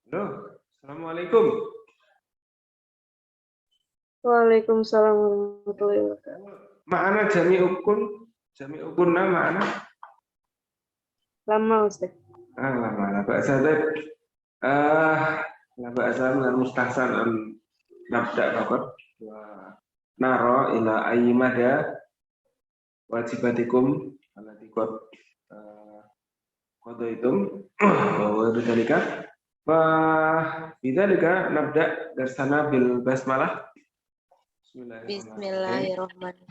Halo, Assalamualaikum. Waalaikumsalam warahmatullahi wabarakatuh. Ma'ana jami ukunna ma'ana. Lama Ustaz. Lama, la ba'sa taib. La ba'sa minal mustahsan an nabda faqat wa naro ila ayyi mada wajibatikum allati qad qadaitum wa bidzalika fa bidzalika nabda darsana bil basmalah. Bismillahirrahmanirrahim. Bismillahirrahmanirrahim.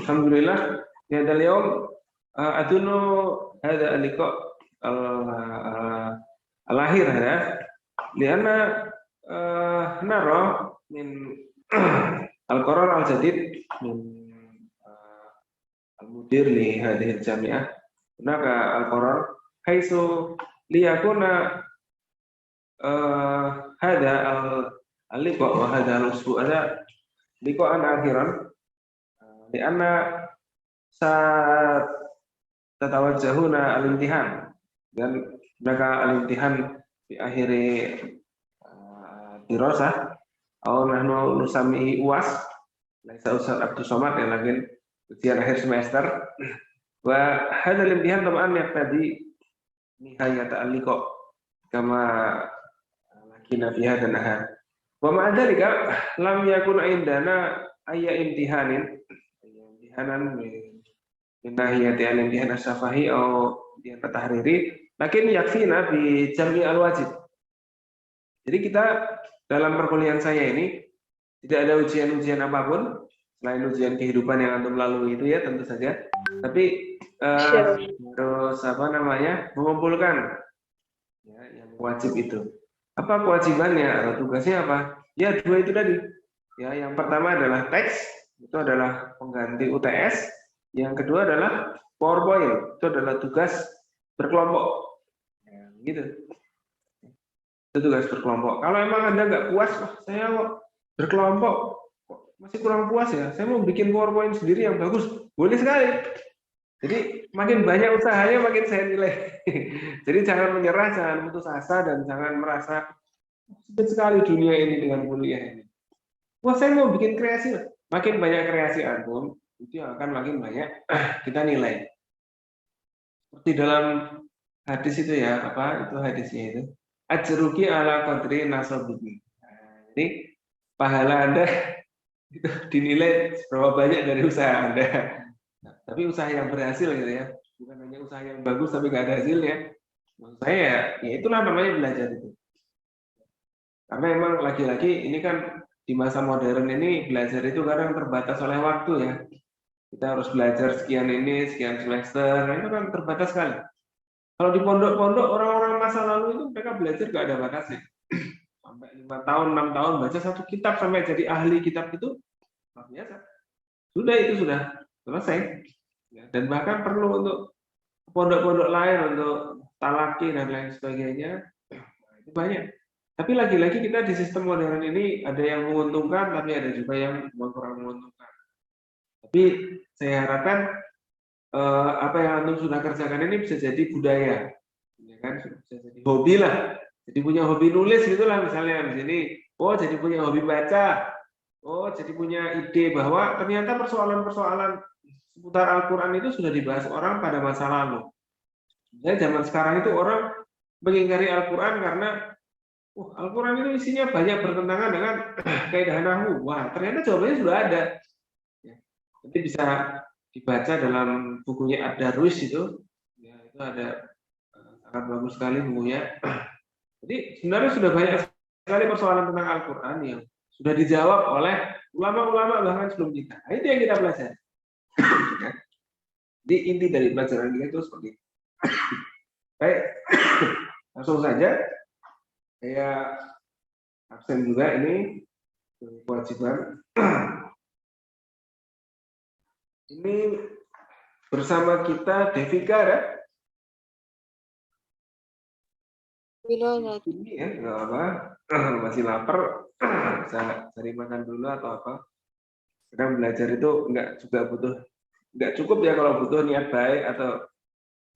Alhamdulillah ya اليوم أظن هذا اللقاء الأخير هذا لأن نرى من القرار الجديد من المدير لهذه الجامعة هناك القرار حيث ليكون هذا اللقاء وهذا الأسبوع هذا لقاء أخيرا لأن saat tatawajjahuna al-imtihan dan mereka al-imtihan di akhiri dirasah atau nahnu nusami UAS laisa Ustaz Abdul Somad yang lagi ujian akhir semester wa hadha al-imtihan taban yaqtadi nihayat al-liqa kama lakina fi hadha an-nahar wa ma'a dhalika lam yakun indana ayya imtihanan min nahiyati al-imtihan as-safahi atau imtihan tahriri lakin yakfina bi jam'i al-wajib. Jadi kita dalam perkuliahan saya ini tidak ada ujian-ujian apapun selain ujian kehidupan yang antum lalui itu ya tentu saja. Tapi terus mengumpulkan ya, yang wajib itu. Apa kewajibannya atau tugasnya apa? Ya dua itu tadi. Ya yang pertama adalah teks, itu adalah pengganti UTS. Yang kedua adalah PowerPoint, itu adalah tugas berkelompok. Ya, gitu. Itu tugas berkelompok. Kalau emang Anda nggak puas, saya berkelompok kok masih kurang puas ya, saya mau bikin PowerPoint sendiri yang bagus. Boleh sekali. Jadi makin banyak usahanya makin saya nilai. Jadi jangan menyerah, jangan putus asa, dan jangan merasa sempit sekali dunia ini dengan kuliah ini. Wah saya mau bikin kreasi, makin banyak kreasi antum, itu yang akan makin banyak kita nilai. Seperti dalam hadis itu ya, apa itu hadisnya itu? Ajruki ala qadri nasabuki. Nah, jadi pahala Anda itu dinilai berapa banyak dari usaha Anda. Nah, tapi usaha yang berhasil gitu ya, bukan hanya usaha yang bagus tapi nggak ada hasilnya. Maksud saya ya itulah namanya belajar itu. Karena emang lagi-lagi ini kan di masa modern ini belajar itu kadang terbatas oleh waktu ya. Kita harus belajar sekian ini, sekian semester, nah itu kan terbatas sekali. Kalau di pondok-pondok orang-orang masa lalu itu mereka belajar gak ada batasnya. Sampai 5 tahun, 6 tahun baca satu kitab sampai jadi ahli kitab itu luar biasa. Sudah itu sudah selesai. Ya, dan bahkan perlu untuk pondok-pondok lain untuk talaki dan lain sebagainya. Nah, itu banyak. Tapi lagi-lagi kita di sistem modern ini ada yang menguntungkan, tapi ada juga yang kurang menguntungkan. Tapi saya harapkan apa yang antum sudah kerjakan ini bisa jadi budaya, ya kan? Bisa jadi hobi lah. Jadi punya hobi nulis gitulah misalnya di sini. Oh jadi punya hobi baca. Oh jadi punya ide bahwa ternyata persoalan-persoalan seputar Al-Quran itu sudah dibahas orang pada masa lalu. Jadi zaman sekarang itu orang mengingkari Al-Quran karena Al-Quran itu isinya banyak bertentangan dengan kaidah nahwu. Wah ternyata jawabannya sudah ada. Ya. Nanti bisa dibaca dalam bukunya Ad-Darwis itu, ya itu ada sangat bagus sekali bukunya. Jadi sebenarnya sudah banyak sekali persoalan tentang Al-Quran yang sudah dijawab oleh ulama-ulama bahkan sebelum kita. Nah, itu yang kita pelajari. Jadi inti dari pelajaran kita itu seperti itu. Baik, langsung saja. Saya absen juga ini kewajiban. Ini bersama kita Devika ya. Ini ya, nggak apa, masih lapar, bisa cari makan dulu atau apa. Sedang belajar itu nggak cukup ya kalau butuh niat baik atau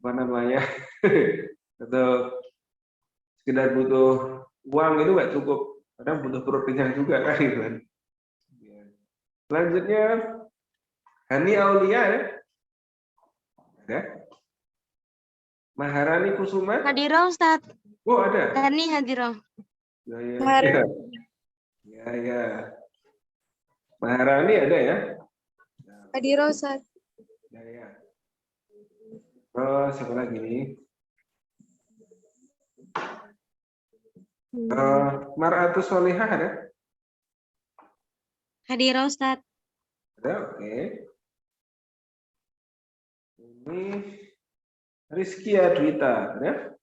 apa namanya, atau sekedar butuh uang itu nggak cukup, kadang butuh perut kenyang juga kan gitu kan. Selanjutnya Hani Aulia ya. Ada. Maharani Kusuma. Hadirah Ustaz. Oh ada. Hani hadirah. Ya. Ya. Maharani ada ya. Hadirah Ustaz. Ya. Terus siapa lagi nih? Mar'atus Solihah ada? Hadirah Ustaz. Ada, oke. Ini Rizky Adwita, ada?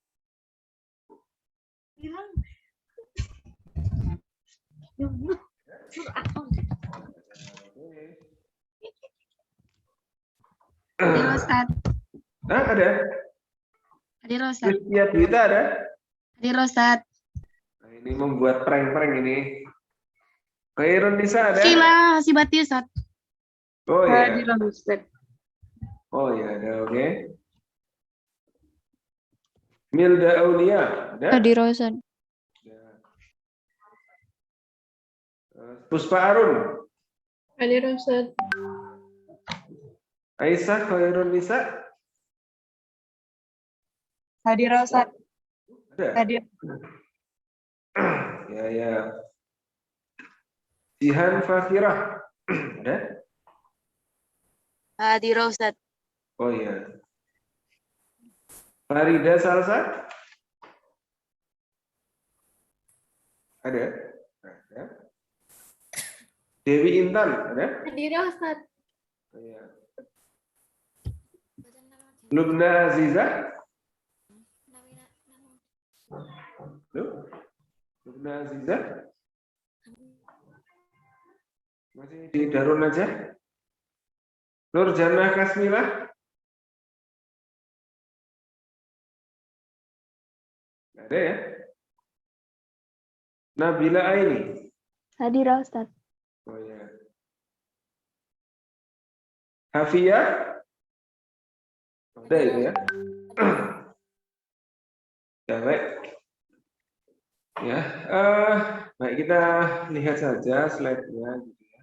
Hadirah Ustaz. Ada? Hadirah Ustaz. Rizky Adwita ada? Hadirah Ustaz. Nah, ini membuat prank-prank ini. Khairun Nisa ada? Sheila Hasibati Ustaz. Oh ya. Hadirah Ustaz. Oh ya, ada, oke. Milda Aulia, ada? Hadirah Ustaz. Puspa Arun, Hadirah Ustaz. Aisyah Khairun Nisa, Hadirah Ustaz. ada? Hadirah. Ya. Jihan Fakirah, ada? Hadirah Ustaz. Oh ya. Farida Salsa, ada? Ada. Dewi Intan, ada? Hadirah Ustaz. Oh, ya. Lubna Aziza, Lubna Aziza, masih di Darun aja. Nurjana Kasmila, ada ya? Nabila Aini, Hadirah Ustaz. oh ya. Hafia, ada itu ya? Ya baik. Ya, baik kita lihat saja slide-nya. Gitu ya.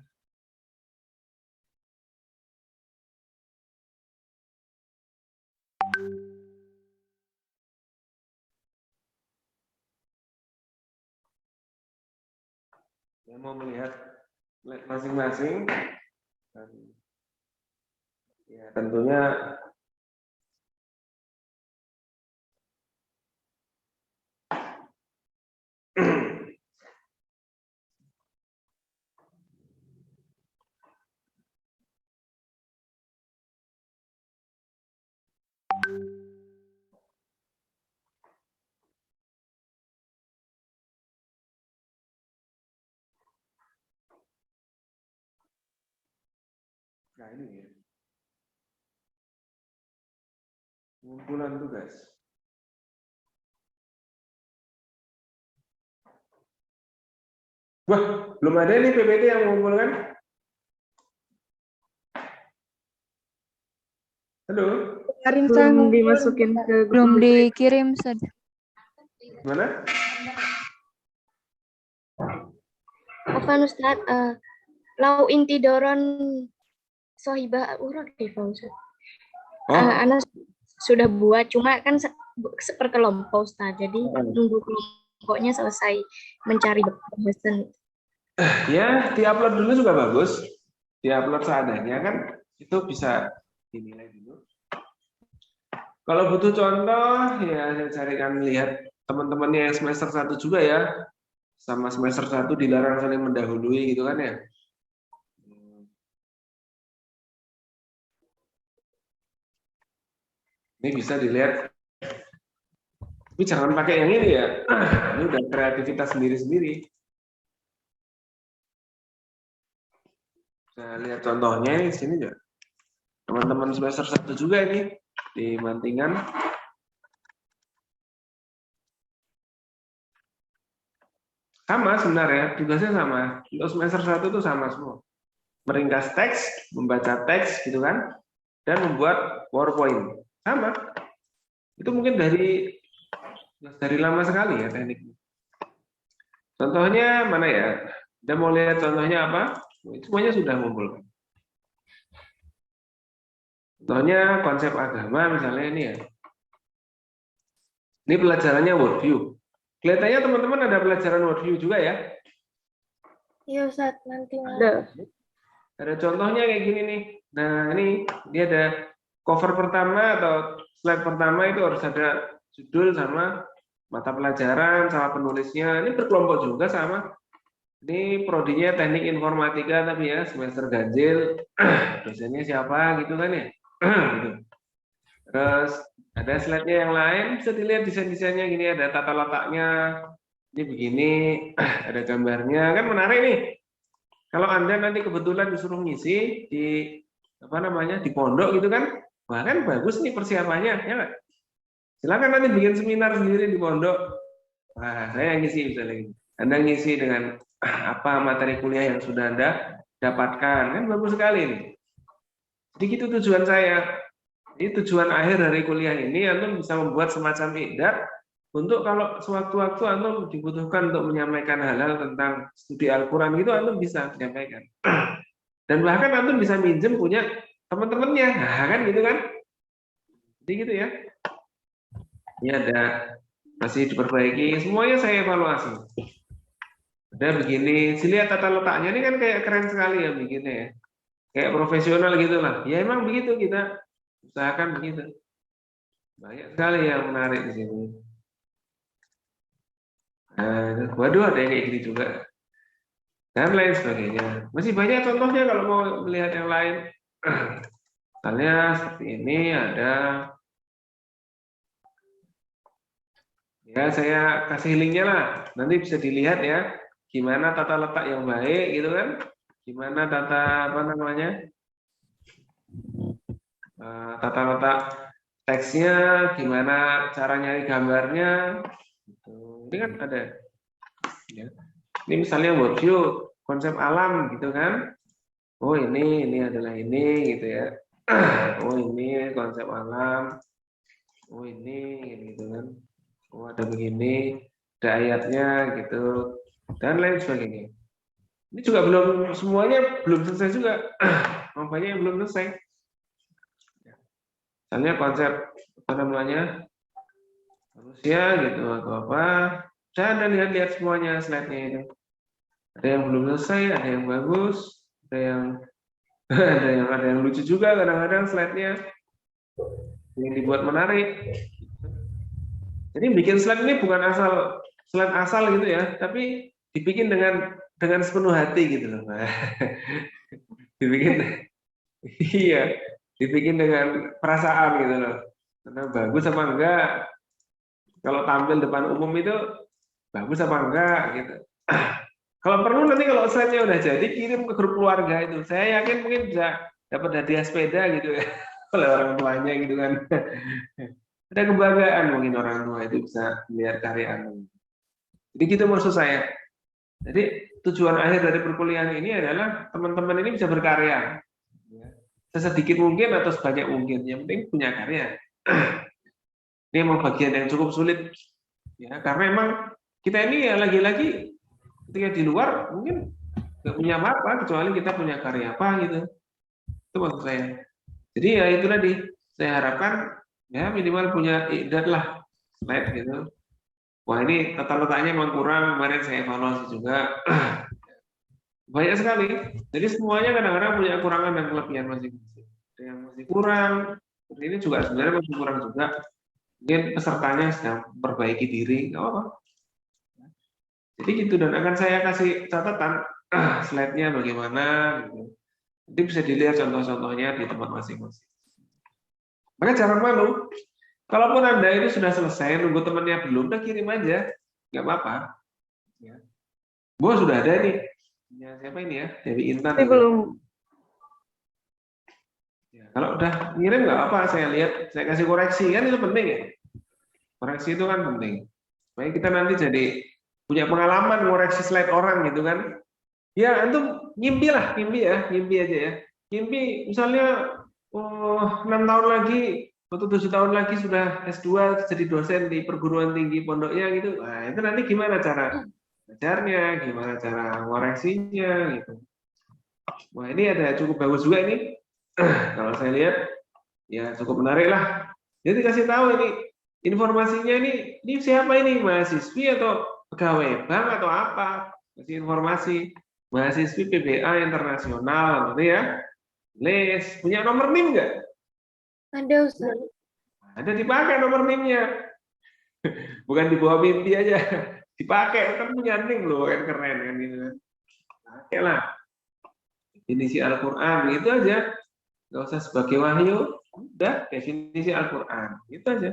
Saya mau melihat slide masing-masing. Ya tentunya nah ini ya. Kumpulan tugas. Wah, belum ada nih PPT yang mengumpulkan. Halo, Belum dimasukin ke Belum dikirim, Ustaz. mana? Afan Ustaz, lau inti doron sohibah urut Ustaz. Anak sudah buat, cuma kan seperkelompok Ustaz. Jadi nunggu kelompoknya selesai mencari bahasan. Ya, diupload dulu juga bagus. Diupload seadanya kan, itu bisa dinilai dulu. Kalau butuh contoh, ya saya carikan lihat teman-temannya yang semester 1 juga ya. Sama semester 1 dilarang saling mendahului gitu kan ya. Ini bisa dilihat. Tapi jangan pakai yang ini ya. Ini udah kreativitas sendiri-sendiri. Nah, lihat contohnya di sini juga. Teman-teman semester 1 juga ini di Mantingan. Sama sebenarnya, tugasnya sama. Untuk semester 1 itu sama semua. Meringkas teks, membaca teks gitu kan, dan membuat PowerPoint. Sama. Itu mungkin dari dari lama sekali ya tekniknya. Contohnya mana ya? Kita mau lihat contohnya apa? Semuanya sudah ngumpulkan. Contohnya konsep agama misalnya ini ya. Ini pelajarannya worldview. Kelihatannya teman-teman ada pelajaran worldview juga ya? Iya Ustaz, nanti Ada contohnya kayak gini nih. Nah ini dia ada cover pertama atau slide pertama itu harus ada judul sama mata pelajaran sama penulisnya. Ini berkelompok juga sama. Ini prodinya teknik informatika tapi ya semester ganjil. Dosennya siapa gitu kan ya. Gitu. Terus ada slide-nya yang lain bisa dilihat desain-desainnya gini ada tata letaknya. Ini begini, ada gambarnya kan menarik nih. Kalau Anda nanti kebetulan disuruh ngisi di apa namanya di pondok gitu kan, wah kan bagus nih persiapannya, ya nggak? Silakan nanti bikin seminar sendiri di pondok. Wah, saya yang ngisi misalnya gitu. Anda ngisi dengan apa materi kuliah yang sudah Anda dapatkan, kan bagus sekali nih. Jadi itu tujuan saya. Ini tujuan akhir dari kuliah ini, Anda bisa membuat semacam idar untuk kalau sewaktu-waktu Anda dibutuhkan untuk menyampaikan hal-hal tentang studi Al-Quran gitu, Anda bisa menyampaikan. Dan bahkan Anda bisa minjem punya teman-temannya, nah, kan gitu kan? Jadi gitu ya. Ini ada masih diperbaiki, semuanya saya evaluasi. Ada begini, lihat tata letaknya ini kan kayak keren sekali ya bikinnya ya. Kayak profesional gitulah. Ya emang begitu kita usahakan begitu. Banyak sekali yang menarik di sini. Nah, waduh ada yang kayak gini juga. Dan lain sebagainya. Masih banyak contohnya kalau mau melihat yang lain. Misalnya seperti ini ada. Ya saya kasih linknya lah. Nanti bisa dilihat ya. Gimana tata letak yang baik gitu kan. Gimana tata apa namanya. Tata letak teksnya, gimana cara nyari gambarnya. Ini kan ada. Ya. Ini misalnya worldview, konsep alam gitu kan. Oh ini adalah ini gitu ya. Oh ini konsep alam. Oh ini gitu kan. Oh ada begini, ada ayatnya gitu dan lain sebagainya. Ini juga belum semuanya belum selesai juga. Banyak yang belum selesai. Misalnya konsep apa namanya manusia gitu atau apa. Saya Anda lihat-lihat semuanya slide-nya itu. Ada yang belum selesai, ada yang bagus, ada yang ada yang lucu juga kadang-kadang slide-nya yang dibuat menarik. Jadi bikin slide ini bukan slide asal gitu ya, tapi dibikin dengan sepenuh hati gitu loh. Dibikin iya, dibikin dengan perasaan gitu loh. Karena bagus apa enggak? Kalau tampil depan umum itu bagus apa enggak gitu. Kalau perlu nanti kalau slide-nya udah jadi kirim ke grup keluarga itu. Saya yakin mungkin bisa dapat hadiah sepeda gitu ya oleh orang tuanya gitu kan. Ada kebanggaan mungkin orang tua itu bisa melihat karya Anda. Jadi gitu maksud saya. Jadi tujuan akhir dari perkuliahan ini adalah teman-teman ini bisa berkarya. Sesedikit mungkin atau sebanyak mungkin. Yang penting punya karya. Ini memang bagian yang cukup sulit. Ya, karena memang kita ini ya lagi-lagi ketika di luar mungkin nggak punya apa-apa kecuali kita punya karya apa gitu. Itu maksud saya. Jadi ya itu tadi saya harapkan ya minimal punya idea lah slide gitu. Wah ini tata letaknya memang kurang, kemarin saya evaluasi juga. Banyak sekali. Jadi semuanya kadang-kadang punya kekurangan dan kelebihan masing-masing. Ada yang masih kurang, ini juga sebenarnya masih kurang juga. Mungkin pesertanya sedang perbaiki diri, nggak apa-apa. Jadi gitu, dan akan saya kasih catatan slide-nya bagaimana. Gitu. Nanti bisa dilihat contoh-contohnya di tempat masing-masing. Maka jangan malu. Kalaupun Anda itu sudah selesai, nunggu temannya belum, udah kirim aja. Nggak apa-apa. Ya. Gua sudah ada nih. Ya, siapa ini ya? Dewi Intan. Belum. Ya, kalau udah ngirim nggak apa, saya lihat, saya kasih koreksi. Kan itu penting ya. Koreksi itu kan penting. Supaya kita nanti jadi punya pengalaman ngoreksi slide orang gitu kan. Ya, antum ngimpi lah, ngimpi aja ya. Ngimpi misalnya 6 tahun lagi Atau 7 tahun lagi sudah S2 jadi dosen di perguruan tinggi pondoknya gitu. Nah, itu nanti gimana cara belajarnya, gimana cara ngoreksinya gitu. Wah, ini ada cukup bagus juga ini. Kalau saya lihat ya cukup menarik lah. Jadi kasih tahu ini informasinya ini siapa ini, mahasiswi atau pegawai bank atau apa? Kasih informasi mahasiswi PBA internasional gitu ya. Les, punya nomor NIM nggak? Ada Ustaz. Ada, dipakai nomor NIM-nya. Bukan di bawah mimpi aja. Dipakai, kan punya NIM loh, kan keren kan gitu. Pakai lah. Definisi Al-Quran, gitu aja. Nggak usah sebagai wahyu, udah definisi Al-Quran. Gitu aja.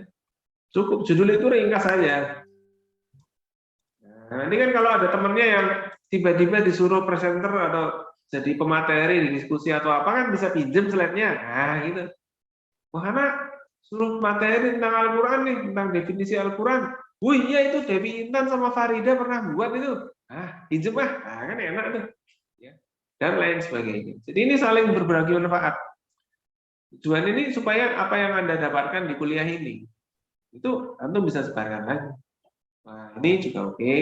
Cukup judul itu ringkas saja. Nah, ini kan kalau ada temennya yang tiba-tiba disuruh presenter atau jadi pemateri di diskusi atau apa kan bisa pinjem slide-nya. Nah, gitu. Wah, anak suruh materi tentang Al-Quran nih, tentang definisi Al-Quran. Oh iya, itu Devi Intan sama Farida pernah buat itu. Ah, pinjem ah. Nah, kan enak tuh. Ya. Dan lain sebagainya. Jadi ini saling berbagi manfaat. Tujuan ini supaya apa yang Anda dapatkan di kuliah ini, itu Anda bisa sebarkan lagi. Nah, ini juga oke.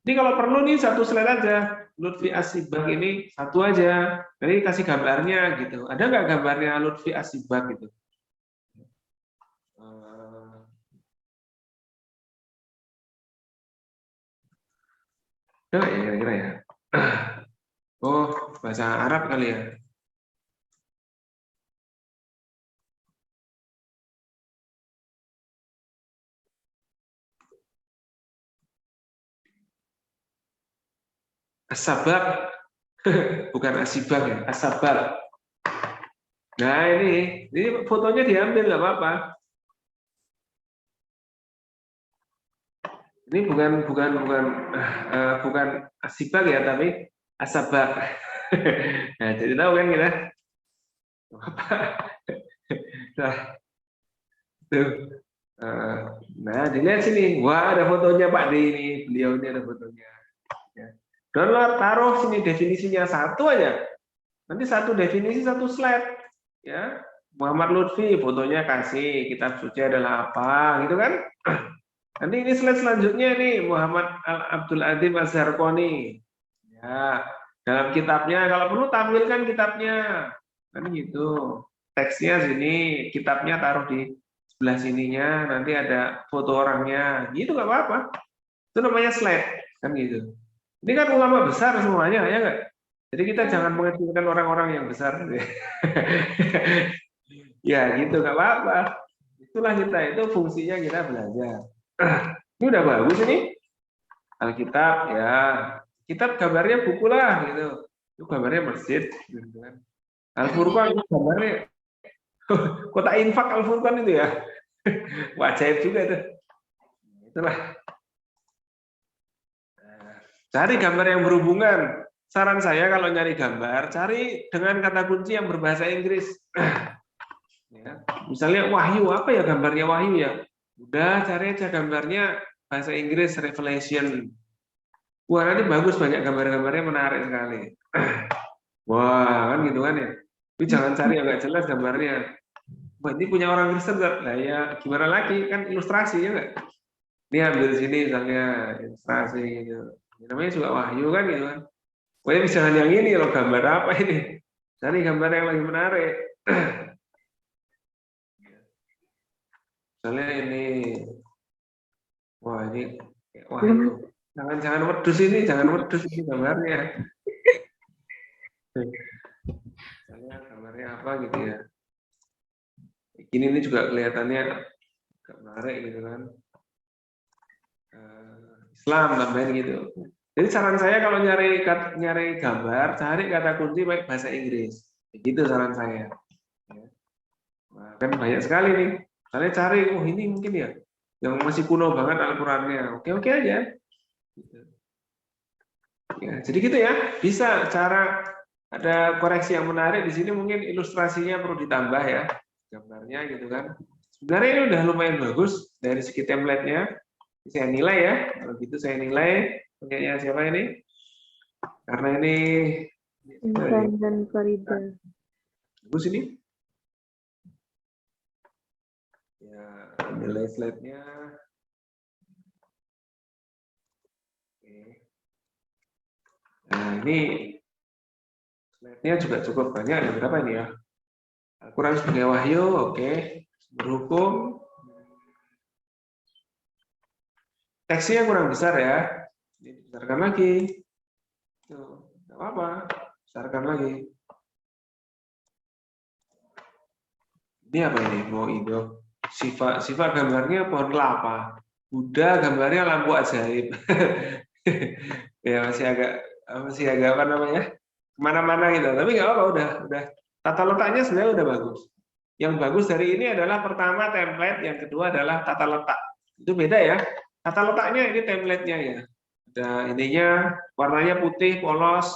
Ini kalau perlu nih satu slide aja. Lutfi Asibak ini satu aja. Jadi kasih gambarnya gitu. Ada nggak gambarnya Lutfi Asibak gitu? Ada ya kira-kira ya. Oh, bahasa Arab kali ya. Asabak, bukan asibak ya, asabak. Nah ini fotonya diambil nggak apa-apa. Ini bukan asibak ya, tapi asabak. Nah, jadi tahu kan kita apa? Nah, tuh. Nah, dilihat sini. Wah, ada fotonya Pak D ini. Beliau ini ada fotonya. Ya. Download, taruh sini definisinya satu aja. Nanti satu definisi satu slide. Ya, Muhammad Lutfi, fotonya kasih. Kitab suci adalah apa, gitu kan? Nanti ini slide selanjutnya nih Muhammad Abdul Adim Az-Zarqani. Ya, dalam kitabnya kalau perlu tampilkan kitabnya. Kan gitu. Teksnya sini, kitabnya taruh di sebelah sininya, nanti ada foto orangnya. Gitu nggak apa-apa. Itu namanya slide, kan gitu. Ini kan ulama besar semuanya, ya nggak? Jadi kita jangan mengecilkan orang-orang yang besar. Ya gitu, nggak apa-apa. Itulah kita, itu fungsinya kita belajar. Ini udah bagus ini. Alkitab ya. Kitab gambarnya buku lah gitu. Itu gambarnya masjid gitu kan. Al-Furqan itu gambarnya kota infak Al-Furqan itu ya. Wajib juga itu. Itulah. Cari gambar yang berhubungan. Saran saya kalau nyari gambar, cari dengan kata kunci yang berbahasa Inggris. Ya. Misalnya wahyu, apa ya gambarnya wahyu ya? Udah cari aja gambarnya bahasa Inggris Revelation. Wah, nanti bagus, banyak gambar-gambarnya menarik sekali. Wah, kan gitu kan ya. Tapi jangan cari yang nggak jelas gambarnya. Wah, ini punya orang Kristen nggak? Nah ya, gimana lagi? Kan ilustrasi ya nggak? Ini ambil sini misalnya ilustrasi gitu. Ini namanya juga wahyu kan gitu kan. Wah, ini jangan yang ini loh, gambar apa ini? Cari gambar yang lagi menarik. Misalnya ini, wah ini wahyu. Jangan wedus ini, jangan wedus ini gambarnya. Misalnya gambarnya apa gitu ya. Ini juga kelihatannya agak menarik gitu kan. Islam tambahin gitu. Jadi saran saya kalau nyari gambar, cari kata kunci baik bahasa Inggris. Begitu saran saya. Nah, kan banyak sekali nih. Kalian cari, oh ini mungkin ya, yang masih kuno banget Al-Qurannya. Oke aja. Ya, jadi gitu ya. Bisa cara ada koreksi yang menarik di sini, mungkin ilustrasinya perlu ditambah ya, gambarnya gitu kan. Sebenarnya ini udah lumayan bagus dari segi template-nya. Saya nilai ya. Kalau gitu saya nilai. Punyanya siapa ini? Karena ini Intan dan Farida. bagus ini. Ya, nilai slide-nya. Oke. Nah, ini slide-nya juga cukup banyak. Ya, berapa ini ya? Al-Quran sebagai wahyu, oke. Berhukum. Teksnya kurang besar ya. Ini dibesarkan lagi. Tuh, nggak apa-apa. Besarkan lagi. Ini apa ini? Mau itu. Sifat gambarnya pohon kelapa. Buddha gambarnya lampu ajaib. Ya masih agak apa namanya? Kemana-mana gitu. Tapi nggak apa-apa, udah. Tata letaknya sebenarnya udah bagus. Yang bagus dari ini adalah pertama template, yang kedua adalah tata letak. Itu beda ya. Tata letaknya ini template-nya ya. Ada ininya, warnanya putih, polos,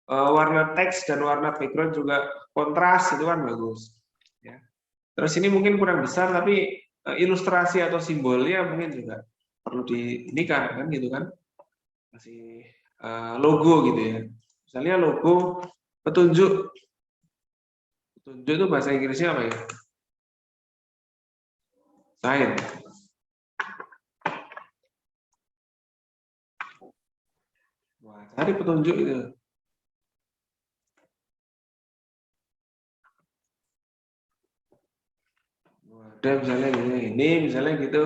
warna teks dan warna background juga kontras, itu kan bagus. Ya. Terus ini mungkin kurang besar, tapi ilustrasi atau simbolnya mungkin juga perlu ini kan gitu kan. Masih logo gitu ya. Misalnya logo petunjuk. Petunjuk itu bahasa Inggrisnya apa ya? Sign. Wah, cari petunjuk itu. Wah, ada misalnya ini misalnya gitu.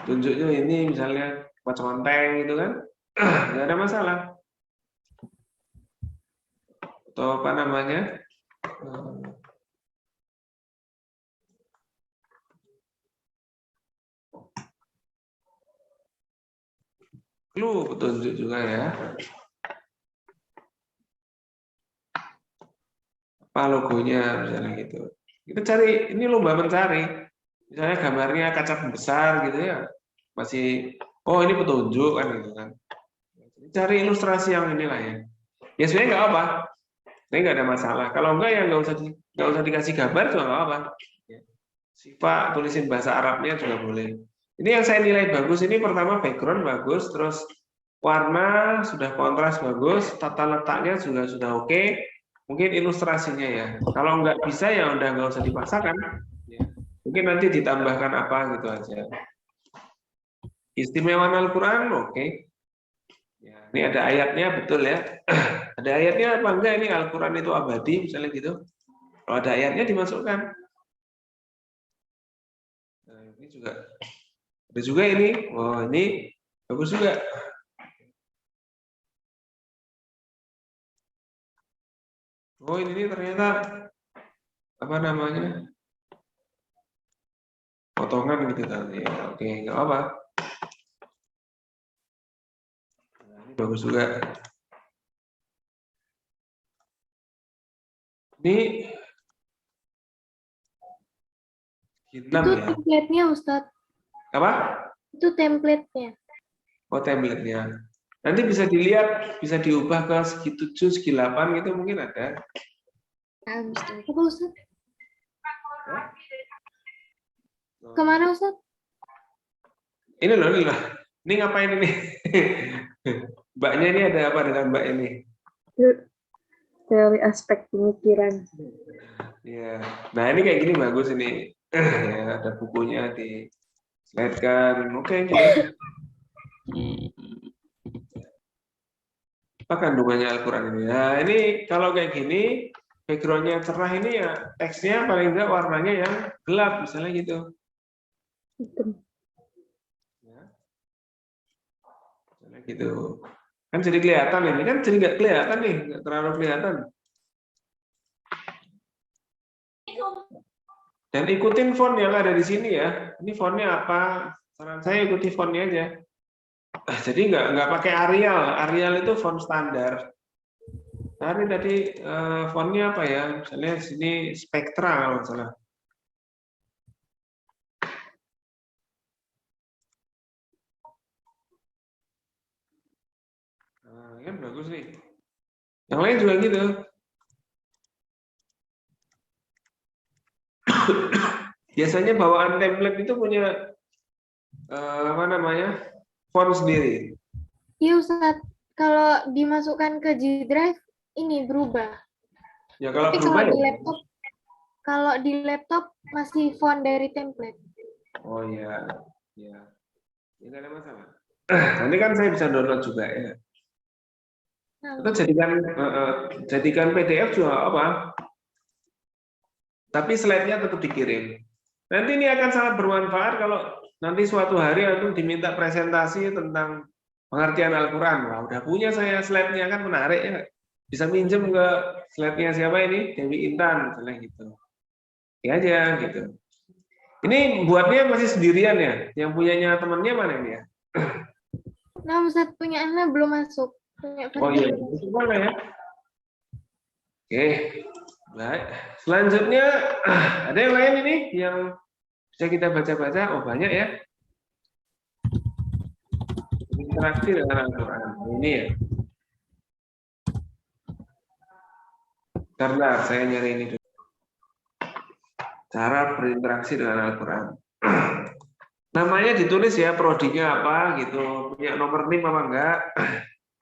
Tunjuknya ini misalnya conteng gitu kan. Nggak ada masalah. Atau apa namanya? Clue petunjuk juga ya. Apa logonya misalnya gitu. Kita cari, ini lomba mencari. Misalnya gambarnya kaca besar gitu ya. Masih, oh ini petunjuk kan gitu kan. Cari ilustrasi yang inilah ya. Ya sebenarnya nggak apa. Sebenarnya nggak ada masalah. Kalau enggak ya nggak usah dikasih gambar juga nggak apa. Sifat tulisin bahasa Arabnya juga boleh. Ini yang saya nilai bagus ini pertama background bagus, terus warna sudah kontras bagus, tata letaknya juga sudah oke. Mungkin ilustrasinya ya. Kalau nggak bisa ya udah nggak usah dipaksakan. Ya. Mungkin nanti ditambahkan apa gitu aja. Istimewaan Al-Quran oke. Ya, ini ada ayatnya betul ya. Ada ayatnya apa enggak ini Al-Quran itu abadi misalnya gitu. Kalau ada ayatnya dimasukkan. Nah, ini juga ada juga ini. Oh, ini bagus juga. Oh, ini ternyata apa namanya? Potongan gitu kan. Ya, oke, nggak apa. Nah, ini bagus juga. Ini Itu ya. template-nya, Ustadz. Apa? Itu template-nya. Oh, template-nya. Nanti bisa dilihat, bisa diubah ke segi 7, segi 8 gitu mungkin ada. Apa, Ustadz? Kemana, Ustadz? Ini loh, ini loh. Ini ngapain ini? Mbaknya ini ada apa dengan Mbak ini? Teori aspek pemikiran. Ya. Nah, ini kayak gini bagus ini. Ya, ada bukunya di slide kan. Oke, gitu. Apa kandungannya Al-Quran ini? Nah, ini kalau kayak gini, backgroundnya cerah ini ya teksnya paling enggak warnanya yang gelap, misalnya gitu. Ya. Misalnya gitu. Kan jadi kelihatan ini, kan jadi nggak kelihatan nih, nggak terlalu kelihatan. Dan ikutin font yang ada di sini ya. Ini fontnya apa? Saran saya ikuti fontnya aja. Jadi nggak pakai Arial. Arial itu font standar. Tadi fontnya apa ya? Misalnya sini Spectra kalau nggak salah. Nah, kan bagus nih. Yang lain juga gitu. Biasanya bawaan template itu punya apa namanya font sendiri. Iya, Ustadz. Kalau dimasukkan ke G Drive, ini berubah. Ya kalau Tapi berubah kalau ya. di laptop, kalau di laptop masih font dari template. Oh iya, ya. Ini nggak ada masalah. Nanti kan saya bisa download juga ya. Nah, Atau jadikan PDF juga apa? Tapi slide-nya tetap dikirim. Nanti ini akan sangat bermanfaat kalau nanti suatu hari antum diminta presentasi tentang pengertian Al-Quran. Wah, udah punya saya slide-nya, kan menarik ya. Bisa minjem ke slide-nya siapa ini? Dewi Intan, misalnya gitu. Ya aja gitu. Ini buatnya masih sendirian ya? Yang punyanya temannya mana ini ya? nah Ustadz punya anak belum masuk. Punya Oh iya, itu mana ya? Oke, baik. Selanjutnya ada yang lain ini yang bisa kita baca-baca. Oh banyak ya. Interaksi dengan Al-Quran. Ini ya. Karena saya nyari ini dulu. Cara berinteraksi dengan Al-Quran. Namanya ditulis ya, prodinya apa gitu. Punya nomor NIM apa enggak.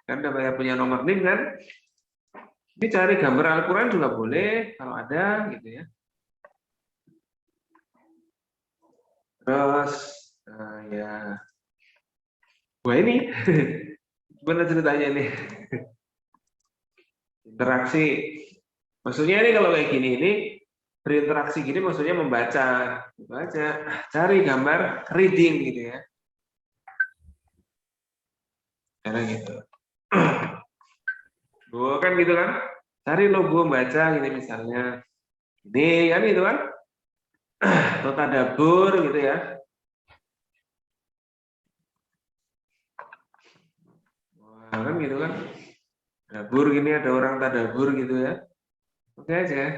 Kan udah punya nomor NIM kan. Ini cari gambar Al-Quran juga boleh, kalau ada gitu ya. Terus, ya. Wah ini, gimana ceritanya nih? Interaksi. Maksudnya ini kalau kayak gini, ini berinteraksi gini maksudnya membaca. Cari gambar reading gitu ya. Karena gitu. Logo kan gitu kan, cari logo baca gitu misalnya, ini kan gitu kan, atau tadabur gitu ya. Wah, kan gitu kan, tadabur gini, ada orang tadabur gitu ya. Oke aja.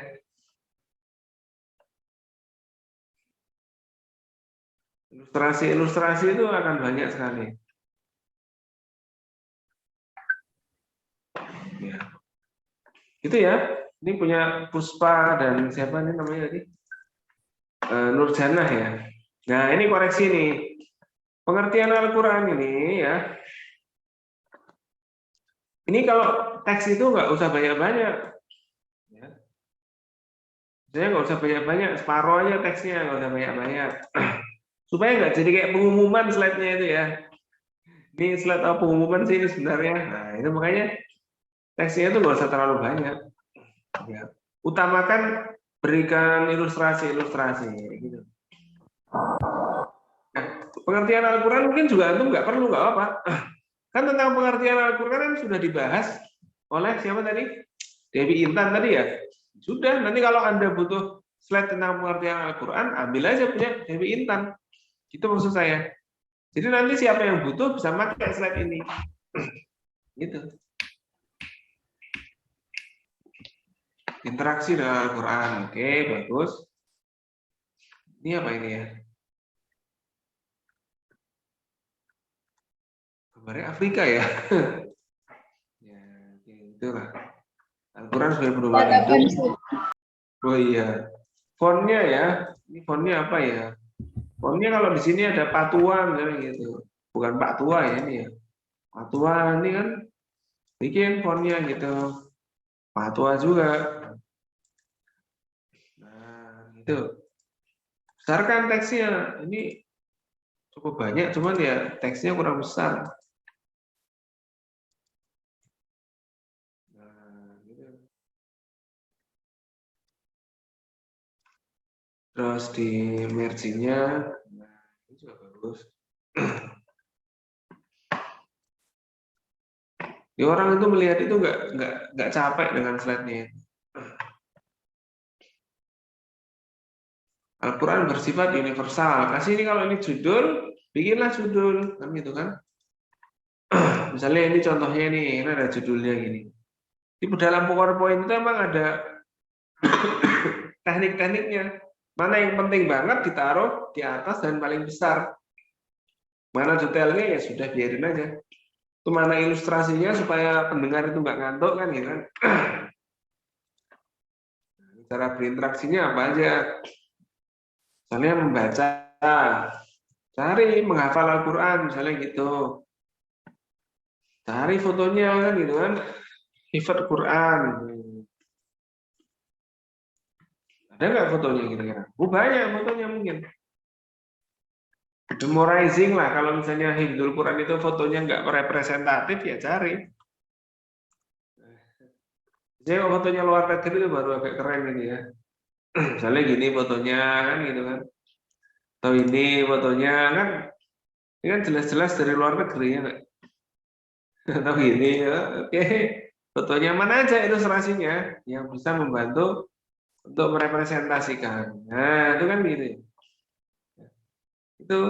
Ilustrasi itu akan banyak sekali. Ya. Itu ya. Ini punya Puspa dan siapa nih namanya tadi? Nurjanah ya. Nah, ini koreksi nih. Pengertian Al-Quran ini ya. Ini kalau teks itu nggak usah banyak-banyak. Ya. Saya nggak usah banyak-banyak, separuh aja teksnya, nggak usah banyak-banyak. Supaya nggak jadi kayak pengumuman slide-nya itu ya. Ini slide apa pengumuman sih ini sebenarnya. Nah, itu makanya teksnya itu nggak usah terlalu banyak. Ya. Utamakan berikan ilustrasi gitu. Nah, pengertian Al-Quran mungkin juga antum nggak perlu, nggak apa. Kan tentang pengertian Al-Quran kan sudah dibahas oleh siapa tadi? Dewi Intan tadi ya. Sudah, nanti kalau Anda butuh slide tentang pengertian Al-Quran, ambil aja punya Dewi Intan. Itu maksud saya. Jadi nanti siapa yang butuh bisa pakai slide ini. Gitu. Interaksi dengan Al-Quran. Oke, bagus. Ini apa ini ya? Gambarnya Afrika ya. Ya, itulah. Al-Quran sebagai pedoman hidup. Oh iya. Fontnya ya. Ini fontnya apa ya? Fontnya kalau di sini ada Patua misalnya gitu. Bukan Pak Tua ya ini ya. Patua ini kan bikin fontnya gitu. Patua juga. Nah, itu. Besarkan teksnya. Ini cukup banyak, cuman ya teksnya kurang besar. Nah, gitu. Terus di merge-nya, nah, ini juga bagus. Ya, orang itu melihat itu nggak capek dengan slide-nya. Al-Quran bersifat universal. Kasih ini kalau ini judul, bikinlah judul, kan gitu kan? Misalnya ini contohnya ini ada judulnya gini. Di dalam PowerPoint itu emang ada teknik-tekniknya. Mana yang penting banget ditaruh di atas dan paling besar. Mana detailnya ya sudah biarin aja. Itu mana ilustrasinya supaya pendengar itu nggak ngantuk kan gitu kan. Cara berinteraksinya apa aja? Misalnya membaca, cari menghafal Al-Quran misalnya gitu. Cari fotonya kan gitu kan. Hifadz Quran. Ada nggak fotonya kira-kira? Banyak fotonya mungkin. Memorizing lah, kalau misalnya Hifdzul Quran itu fotonya nggak representatif ya cari. Jadi kalau fotonya luar negeri itu baru agak keren gitu ya. Misalnya gini fotonya kan gitu kan. Atau ini fotonya kan, ini kan jelas-jelas dari luar negeri ya nggak? Atau gini ya, oke. Fotonya mana aja ilustrasinya yang bisa membantu untuk merepresentasikan. Nah itu kan gitu. Itu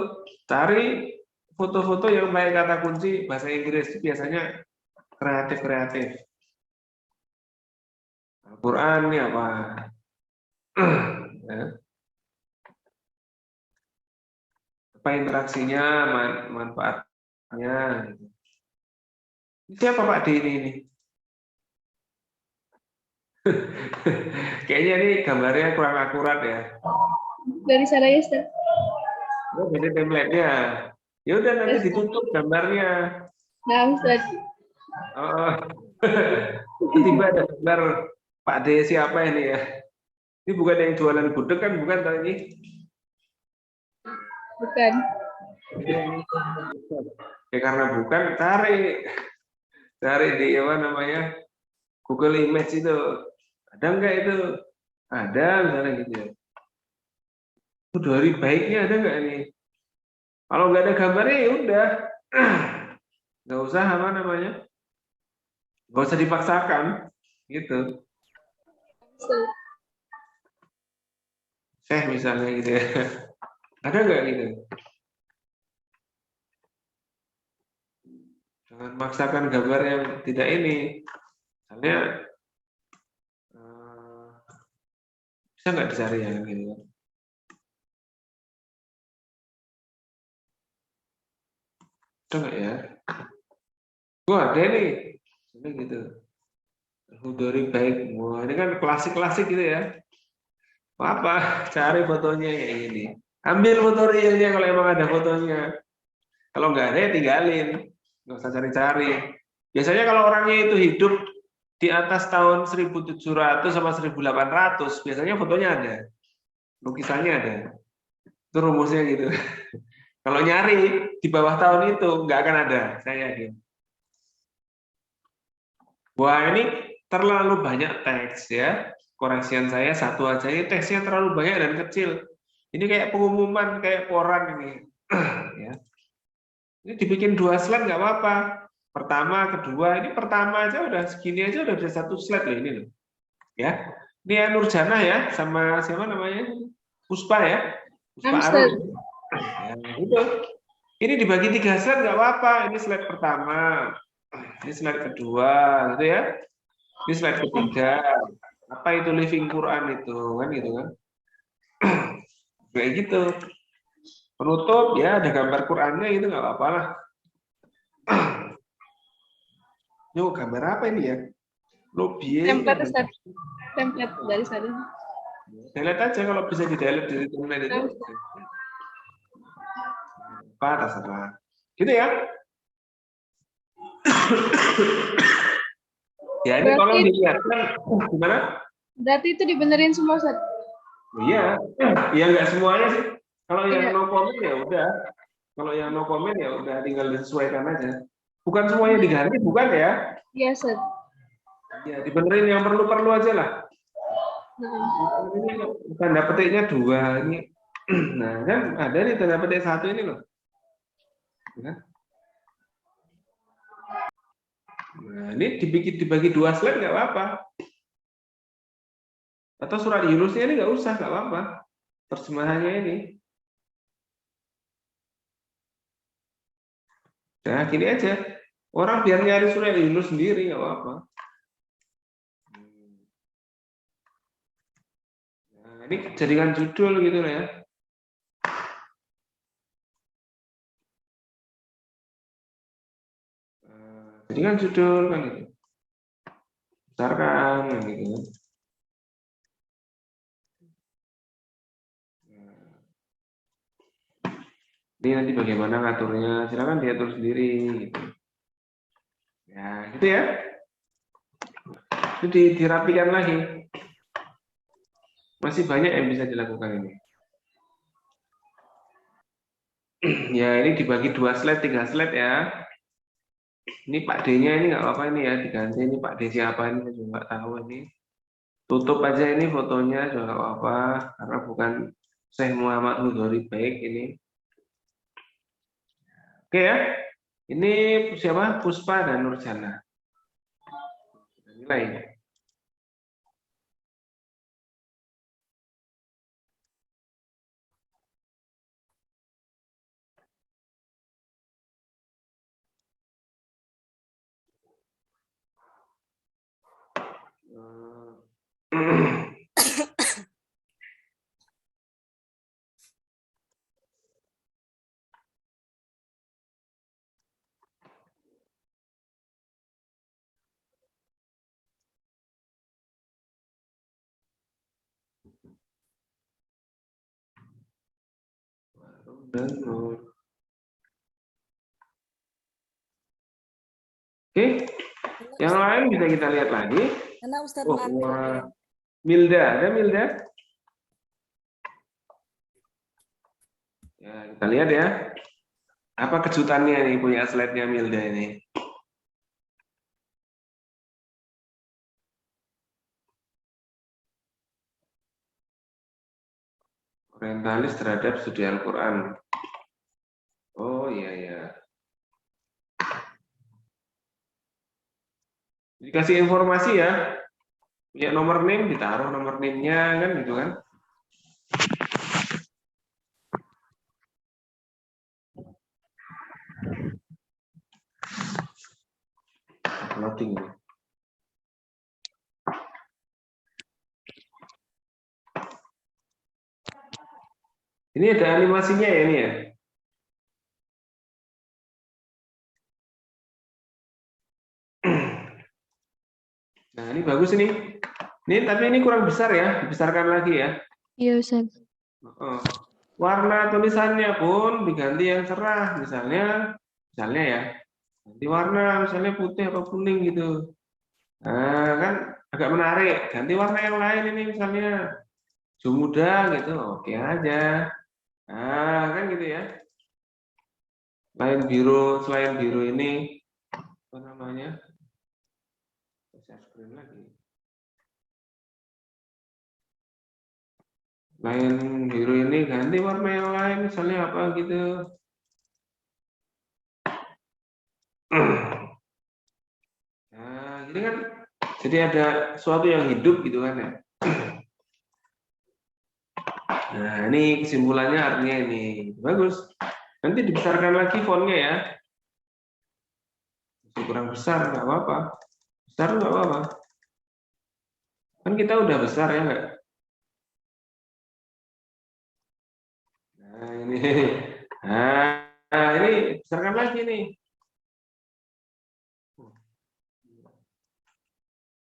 cari foto-foto yang pakai kata kunci bahasa Inggris itu biasanya kreatif-kreatif. Al-Quran ini apa? Ya. Apa interaksinya, manfaatnya. Ini siapa Pak D ini? Kayaknya ini gambarnya kurang akurat ya. Dari sana ya, Ustaz. Oh, jadi template-nya. Ya udah nanti ditutup gambarnya. Nah, Ustaz. Oh. Tiba ada gambar Pak D siapa ini ya? Ini bukan yang jualan gudeg kan, bukan tahu ini? Bukan. Ya karena bukan, cari di apa namanya Google Image itu, ada nggak itu? Ada misalnya gitu ya. Dari baiknya ada nggak ini? Kalau nggak ada gambarnya ya udah, nggak usah apa namanya, nggak usah dipaksakan, gitu. Misalnya gitu ya, ada nggak gitu? Jangan maksakan gambar yang tidak ini. Misalnya bisa nggak dicari ya gitu kan? Ada nggak ya? Wah ada nih, ini gitu. Hudori baik, wah ini kan klasik-klasik gitu ya. Apa? Cari fotonya kayak gini. Ambil foto realnya kalau emang ada fotonya. Kalau nggak ada ya tinggalin, nggak usah cari-cari. Biasanya kalau orangnya itu hidup di atas tahun 1700 sama 1800, biasanya fotonya ada, lukisannya ada. Itu rumusnya gitu. Kalau nyari di bawah tahun itu nggak akan ada, saya yakin. Wah ini terlalu banyak teks ya. Koreksian saya satu aja, ini teksnya terlalu banyak dan kecil. Ini kayak pengumuman, kayak koran ini. Ya. Ini dibikin 2 slide nggak apa-apa. Pertama, kedua, ini pertama aja udah segini aja udah bisa 1 slide loh ini loh. Ya, ini ya Nurjana ya, sama siapa namanya? Puspa ya, Puspa Arun. Ya, itu. Ini dibagi 3 slide nggak apa-apa. Ini slide pertama, ini slide kedua, gitu ya. Ini slide ketiga. Apa itu living Quran itu kan gitu kan? Kayak gitu. Penutup ya ada gambar Qurannya gitu nggak apa-apa lah. Yo gambar apa ini ya? Lobby. Template, Ustaz. Template dari sana. Delete aja kalau bisa di delete dari template itu. Apa terserah. Gitu ya. Ya ini Berarti, tolong dilihat kan gimana? Berarti itu dibenerin semua, Ustaz? Iya, ya nggak semuanya sih. Kalau yang Iya. no comment ya udah. Kalau yang no comment ya udah tinggal disesuaikan aja. Bukan semuanya diganti, bukan ya? Iya, Ustaz. Ya dibenerin yang perlu-perlu aja lah. Nah. Ini tanda petiknya 2 ini. Nah kan ada nih tanda petik 1 ini loh. Nah ini dibagi 2 slide nggak apa-apa. Atau surat Yunusnya ini nggak usah, nggak apa-apa. Terjemahannya ini. Nah gini aja. Orang biar nyari surat Yunus sendiri nggak apa-apa. Nah, ini jadikan judul gitu ya. Jadikan judul kan gitu. Besarkan kan gitu. Ini nanti bagaimana ngaturnya, silakan diatur sendiri gitu. Ya, gitu ya. Itu dirapikan lagi. Masih banyak yang bisa dilakukan ini. Ya, ini dibagi 2 slide, 3 slide ya. Ini Pak D-nya ini nggak apa-apa ini ya, diganti. Ini Pak D siapa ini, saya juga nggak tahu ini. Tutup aja ini fotonya juga nggak apa-apa, karena bukan Syekh Muhammad Hudhori Baik ini. Oke ya, ini siapa? Puspa dan Nurjana. Nilai. Oke, yang lain bisa kita lihat lagi. Karena Ustadz Oh, Marco. wah. Milda, ada Milda? Ya, kita lihat ya. Apa kejutannya nih punya slide-nya Milda ini? Orientalis terhadap studi Al-Quran. Oh iya ya. Dikasih informasi ya. Punya nomor NIM, ditaruh nomor NIM-nya kan gitu kan. Loading. Ini ada animasinya ya ini ya. Nah ini bagus ini. Ini tapi ini kurang besar ya, dibesarkan lagi ya. Iya, Ustaz. Oh. Warna tulisannya pun diganti yang cerah, misalnya ya, ganti warna, misalnya putih atau kuning gitu. Nah kan agak menarik. Ganti warna yang lain ini misalnya Jumuda gitu, oke aja. Nah kan gitu ya. Selain biru ini apa namanya? Share screen lagi. Lain biru ini ganti warna yang lain misalnya apa gitu. Nah, gini kan jadi ada sesuatu yang hidup gitu kan ya. Nah, ini kesimpulannya artinya ini bagus. Nanti dibesarkan lagi fontnya ya. Masih kurang besar nggak apa-apa. Besar nggak apa-apa. Kan kita udah besar ya nggak? Nah ini, nah ini besarkan lagi nih.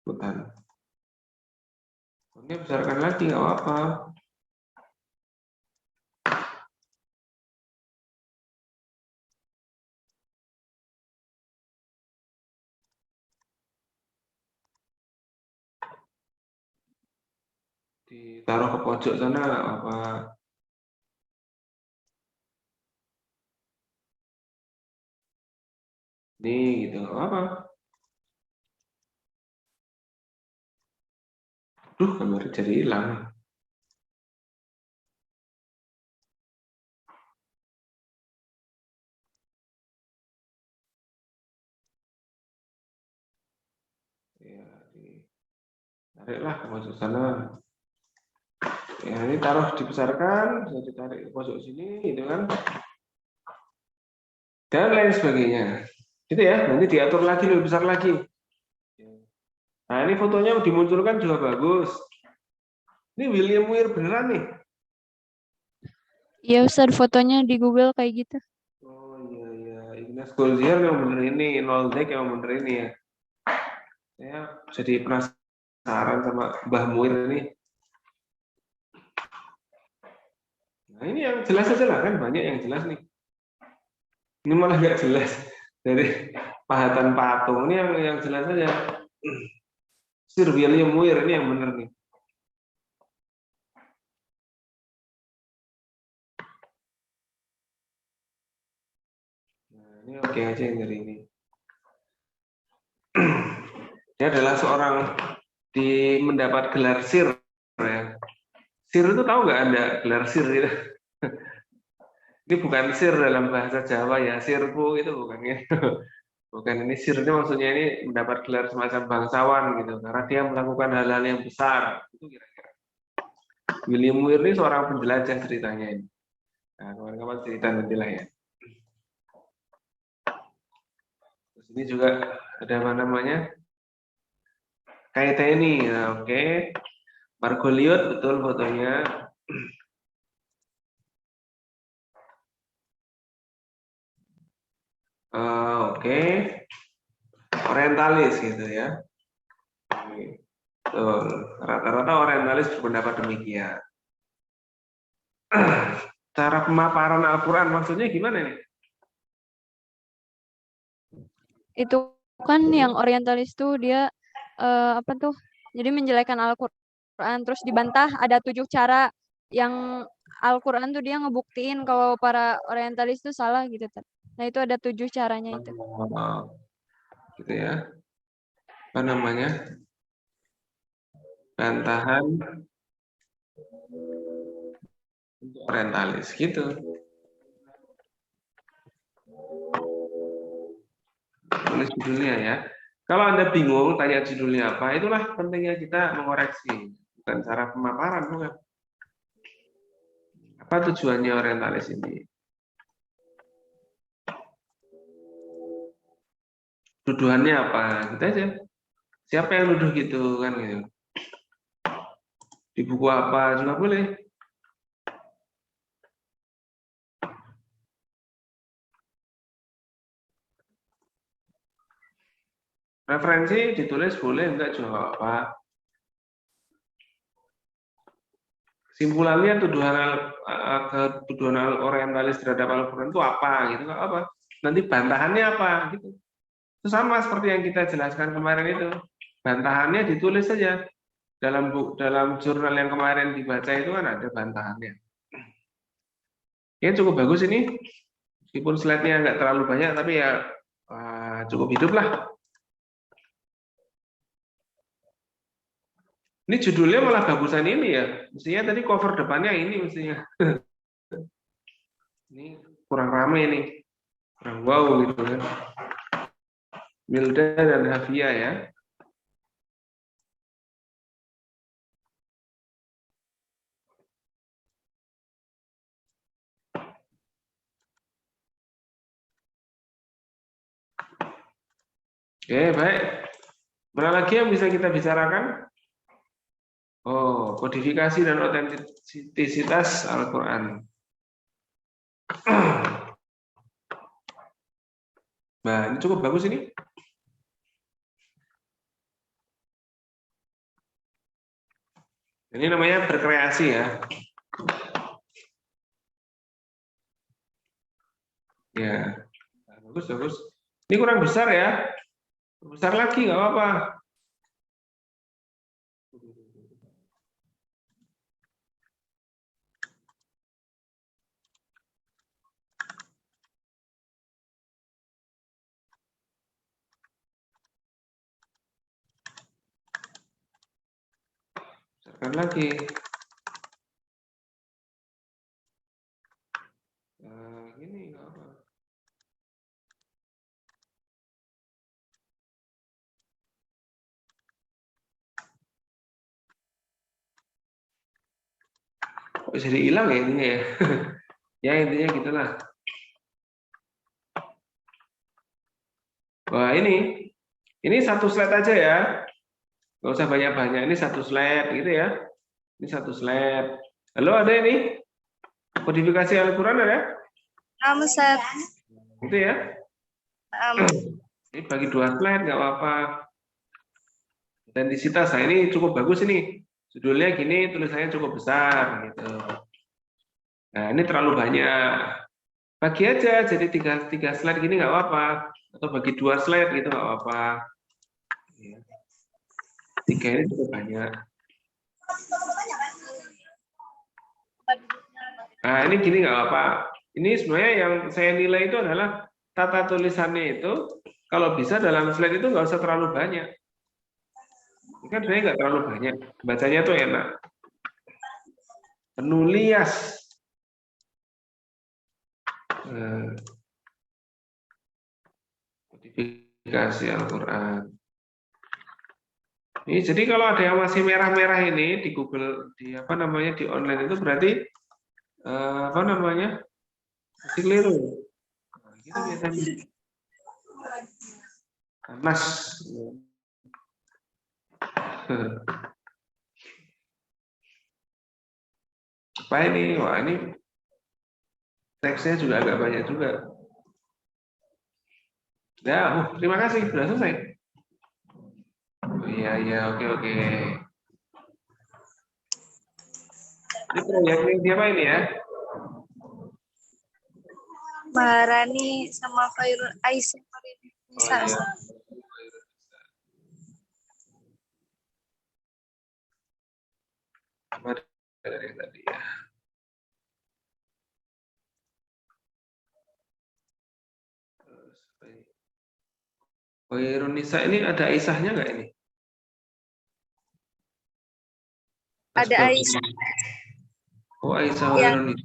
Bukan. Fontnya besarkan lagi nggak apa-apa. Ditaruh ke pojok sana nggak apa-apa. Nih gitu nggak apa-apa. Duh, gambar jadi hilang. Ya, tariklah ke pojok sana. Ya, ini taruh dibesarkan, bisa ditarik ke pojok sini, gitu kan. Dan lain sebagainya. Gitu ya, nanti diatur lagi, lebih besar lagi. Nah, ini fotonya dimunculkan juga bagus. Ini William Weir beneran nih. Iya, Ustaz, fotonya di Google kayak gitu. Oh iya, iya. Ignaz Goldziher yang bener ini, Noldek yang bener ini ya. Saya jadi penasaran sama Mbah Muir ini. Nah, ini yang jelas aja lah, kan banyak yang jelas nih. Ini malah nggak jelas dari pahatan patung. Ini yang jelas aja. Sir William Weir ini yang bener nih. Ini oke aja yang dari ini. Dia adalah seorang mendapat gelar sir. Ya. Sir itu tahu nggak Anda gelar sir gitu? Ini bukan sir dalam bahasa Jawa ya, sirku itu bukan ya. Bukan, ini sir itu maksudnya ini mendapat gelar semacam bangsawan gitu, karena dia melakukan hal-hal yang besar. Itu kira-kira. William Weir ini seorang penjelajah ceritanya ini. Nah, kawan-kawan cerita nanti lah ya. Terus ini juga ada apa namanya? Kaitani, nah, oke. Margoliouth betul fotonya. Oke. Orientalis gitu ya. Betul. Rata-rata orientalis berpendapat demikian. Cara pemaparan Al-Quran maksudnya gimana nih? Itu kan yang orientalis tuh dia apa tuh? Jadi menjelekkan Al-Quran terus dibantah ada 7 cara yang Al-Quran tuh dia ngebuktiin kalau para orientalis tuh salah gitu. Nah itu ada 7 caranya itu. Gitu ya. Apa namanya? Bantahan untuk orientalis gitu. Tulis judulnya ya. Kalau Anda bingung tanya judulnya apa, itulah pentingnya kita mengoreksi. Bukan cara pemaparan, bukan. Apa tujuannya orientalis ini? Tuduhannya apa? Gitu aja. Siapa yang nuduh gitu kan gitu. Di buku apa juga boleh. Referensi ditulis boleh, enggak juga apa. Simpulannya tuduhan orientalis terhadap Al-Quran itu apa gitu, enggak apa. Nanti bantahannya apa gitu. Itu sama seperti yang kita jelaskan kemarin itu. Bantahannya ditulis saja. Dalam jurnal yang kemarin dibaca itu kan ada bantahannya. Ya cukup bagus ini. Meskipun slide-nya nggak terlalu banyak, tapi ya cukup hidup lah. Ini judulnya malah bagusan ini ya. Mestinya tadi cover depannya ini mestinya. Ini kurang rame nih. Kurang wow gitu kan. Wilda dan Hafia ya. Oke, baik. Mana lagi yang bisa kita bicarakan? Oh, kodifikasi dan otentisitas Al-Quran. Nah, ini cukup bagus ini. Ini namanya berkreasi ya. Ya, nah, bagus, bagus. Ini kurang besar ya. Besar lagi, nggak apa-apa. Besarkan lagi. Nah, ini nggak apa. Kok jadi hilang ya ini ya? Ya intinya gitulah. Wah ini satu slide aja ya. Nggak usah banyak-banyak. Ini satu slide gitu ya. Ini satu slide. Halo ada ini? Kodifikasi Al-Quran ada? Ustaz. Gitu ya. Ini bagi 2 slide nggak apa-apa. Otentisitas. Nah ini cukup bagus ini. Judulnya gini, tulisannya cukup besar gitu. Nah ini terlalu banyak. Bagi aja jadi tiga slide gini nggak apa-apa. Atau bagi 2 slide gitu nggak apa-apa. 3 ini cukup banyak. Nah ini gini nggak apa-apa. Ini sebenarnya yang saya nilai itu adalah tata tulisannya itu kalau bisa dalam slide itu nggak usah terlalu banyak. Ini kan sebenarnya nggak terlalu banyak. Bacanya tuh enak. Penulias. Modifikasi Al-Quran. Ini jadi kalau ada yang masih merah-merah ini di Google, di apa namanya, di online itu berarti apa namanya, masih keliru. Nah, gitu biasanya. Panas. Apa ini? Wah, ini teksnya juga agak banyak juga. Ya, terima kasih, sudah selesai. Oh, iya, oke. Ini proyeknya siapa ini ya? Maharani sama Khairul Aisyah Nisa. Oh, iya. Apa dari tadi ya? Khairun Nisa ini ada Aisyahnya nggak ini? Ada Asbab. Aisyah Oh, Aisyah yang Khairun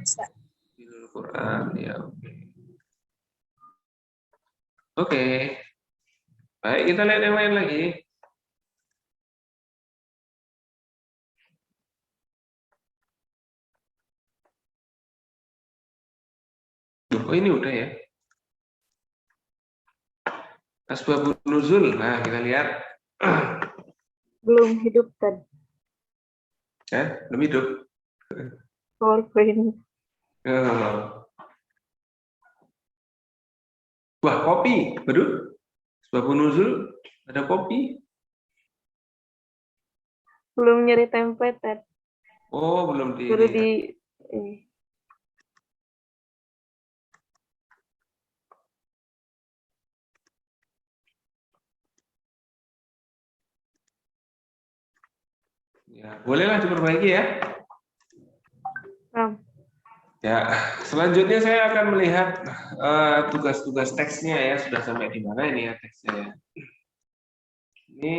Nisa. Di Al-Quran, ya oke. Oke. Baik, kita lihat yang lain lagi. Oh, ini udah ya. Asbabun nuzul. Nah, kita lihat. Belum hidup tadi. Ya, belum hidup. PowerPoint. Wah, kopi. Baru. Asbabun nuzul. Ada kopi. Belum nyari template tadi. Oh, belum di. Baru di ini. Ya, bolehlah diperbaiki ya. Ya, selanjutnya saya akan melihat tugas-tugas teksnya ya, sudah sampai di mana ini ya teksnya ya. Ini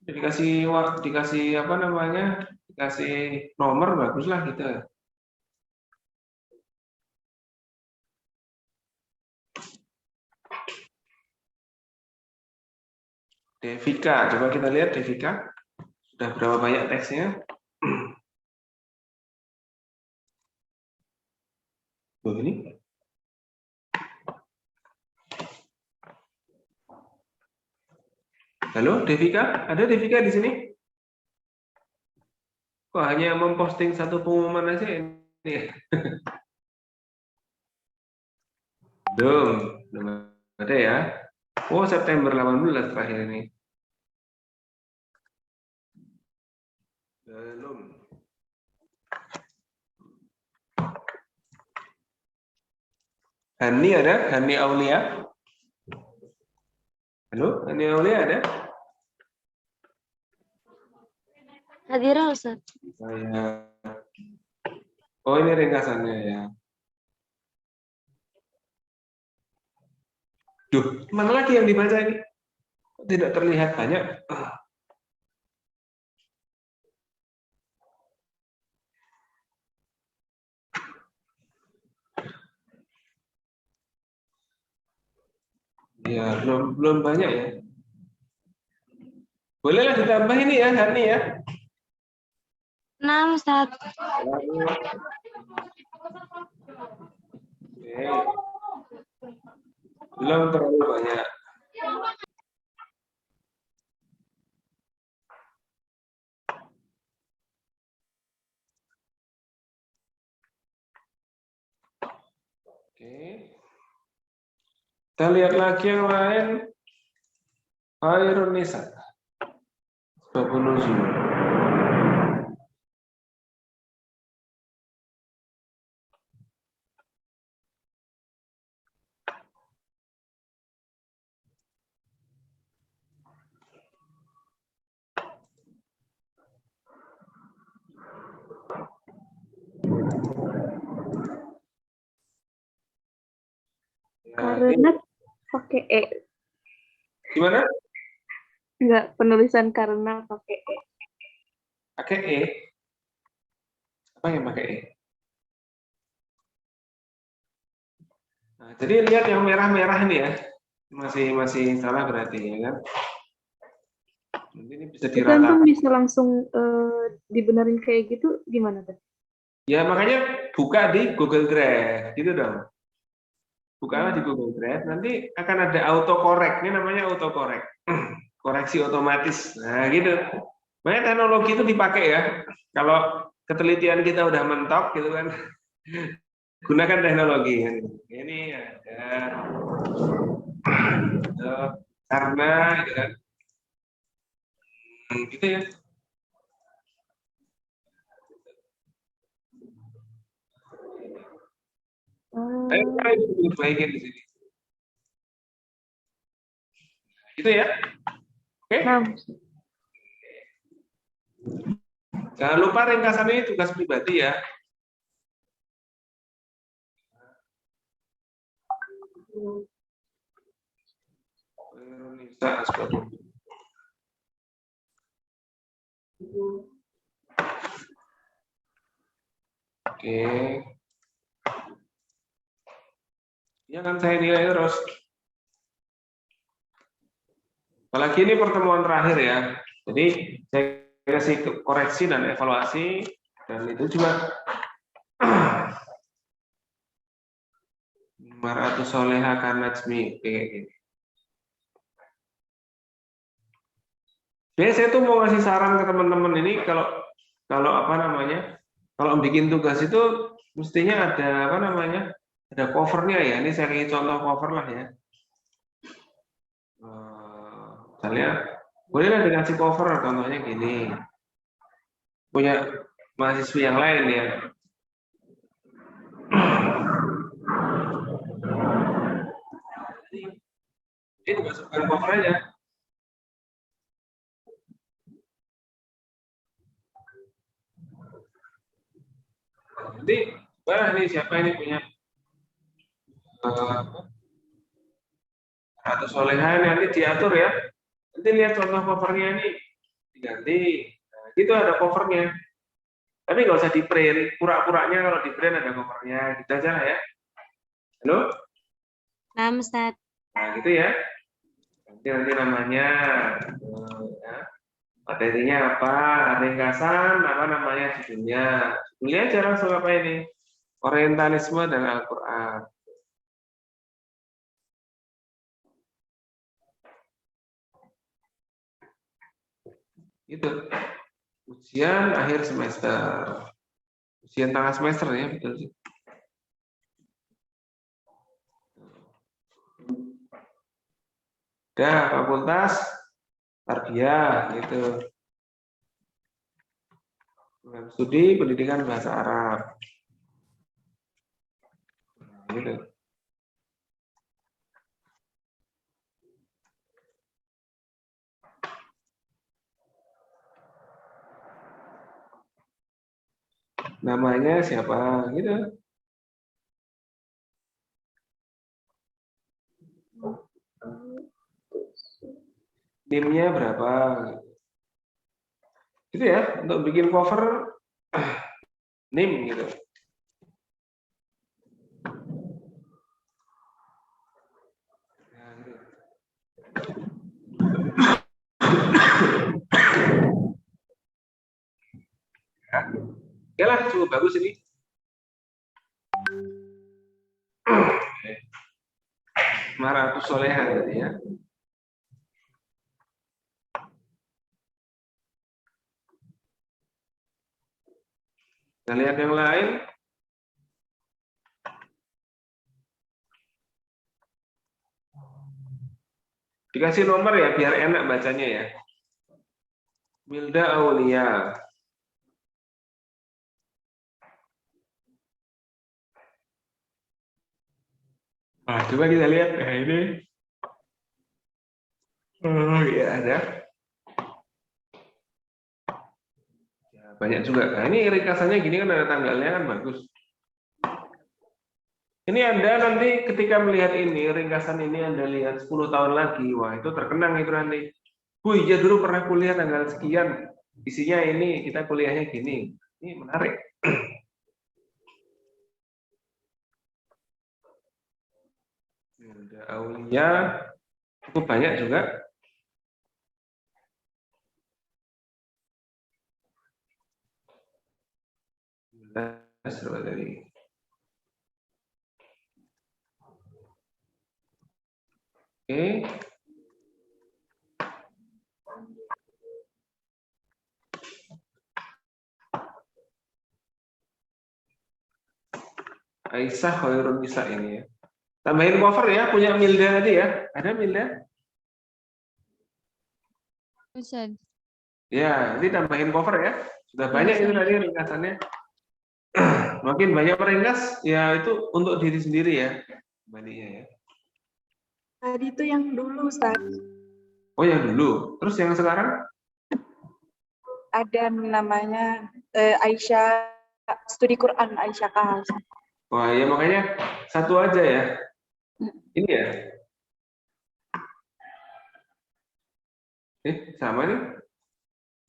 dikasih waktu, dikasih apa namanya, dikasih nomor baguslah gitu. Devika, coba kita lihat Devika sudah berapa banyak teksnya. Begini. Halo, Devika? Ada Devika di sini? Kok hanya memposting satu pengumuman aja ini ya? Belum ada ya. Oh, September 18 terakhir ini. Belum. Hani ada? Hani Aulia? Halo, Hani Aulia ada? Hadirah Ustaz. Oh, ini ringkasannya ya. Duh, mana lagi yang dibaca ini? Tidak terlihat banyak. Ya, belum banyak ya. Bolehlah ditambah ini ya, Hani ya. 6 Ustaz. Oke. Belum terlalu banyak. Oke. Kita lihat lagi yang lain. Khairun Nisa. Asbabun nuzul. Karena pakai E. Gimana? Enggak, penulisan karena pakai E. Pakai E. Apa yang pakai E? Nah, jadi lihat yang merah-merah ini ya. Masih salah berarti ya kan? Nanti ini bisa Itu antum dirata. bisa langsung dibenerin kayak gitu gimana tuh? Ya makanya buka di Google Drive gitu dong. Bukalah di Google Drive, nanti akan ada autocorrect. Ini namanya autocorrect. Koreksi otomatis. Nah, gitu. Makanya teknologi itu dipakai ya. Kalau ketelitian kita udah mentok gitu kan, gunakan teknologi. Ini ada karena gitu kan. Gitu ya. Ayo kita baikin di sini. Gitu ya. Oke. Nah, Jangan lupa ringkasan ini tugas pribadi ya. Oke. Ya kan saya nilai terus. Apalagi ini pertemuan terakhir ya. Jadi saya kasih koreksi dan evaluasi dan itu juga 500 soleha kanajmi kayak gini. Jadi saya tuh mau ngasih saran ke teman-teman ini kalau apa namanya? Kalau bikin tugas itu mestinya ada apa namanya? Ada covernya ya. Ini saya kasih contoh cover lah ya. Misalnya bolehlah dikasih cover contohnya gini. Punya mahasiswa yang lain ya. Ini dimasukkan cover aja. Nanti, ini siapa ini punya atau solehan nanti diatur ya. Nanti lihat contoh covernya ini diganti. Nah, gitu ada covernya. Tapi nggak usah di print. Pura-puranya kalau di print ada covernya. Gitu aja lah ya. Halo? Nah, Ustaz. Nah, gitu ya. Nanti namanya ya. Materinya apa? Ringkasan, apa namanya judulnya? Judulnya aja langsung apa ini? Orientalisme dan Al-Quran. Itu ujian akhir semester, ujian tengah semester ya betul sih. Udah fakultas tarbiyah gitu. Studi pendidikan bahasa Arab. Gitu. Namanya siapa gitu. NIM-nya berapa gitu ya untuk bikin cover NIM gitu. Oke lah, cukup bagus ini. Maratus soleha tadi ya. Kita lihat yang lain. Dikasih nomor ya biar enak bacanya ya. Milda Aulia. Nah, coba kita lihat ya ini. Oh iya ada. Ya, banyak juga. Nah, ini ringkasannya gini kan ada tanggalnya kan bagus. Ini Anda nanti ketika melihat ini, ringkasan ini Anda lihat 10 tahun lagi, wah itu terkenang itu nanti. Iya dulu pernah kuliah tanggal sekian, isinya ini, kita kuliahnya gini. Ini menarik. Ada Aulia, cukup banyak juga. Berapa tadi? Oke. Aisyah Khairun Nisa ini ya. Tambahin cover ya, punya Milda tadi ya. Ada Milda? Ustaz. Ya, ini tambahin cover ya. Sudah banyak itu tadi ringkasannya. Makin banyak peringkas, ya itu untuk diri sendiri ya. Bandingnya ya. Tadi itu yang dulu, Ustaz. Oh yang dulu. Terus yang sekarang? Ada namanya Aisyah, studi Quran Aisyah Kahal. Wah ya makanya satu aja ya. Ini ya. Sama nih.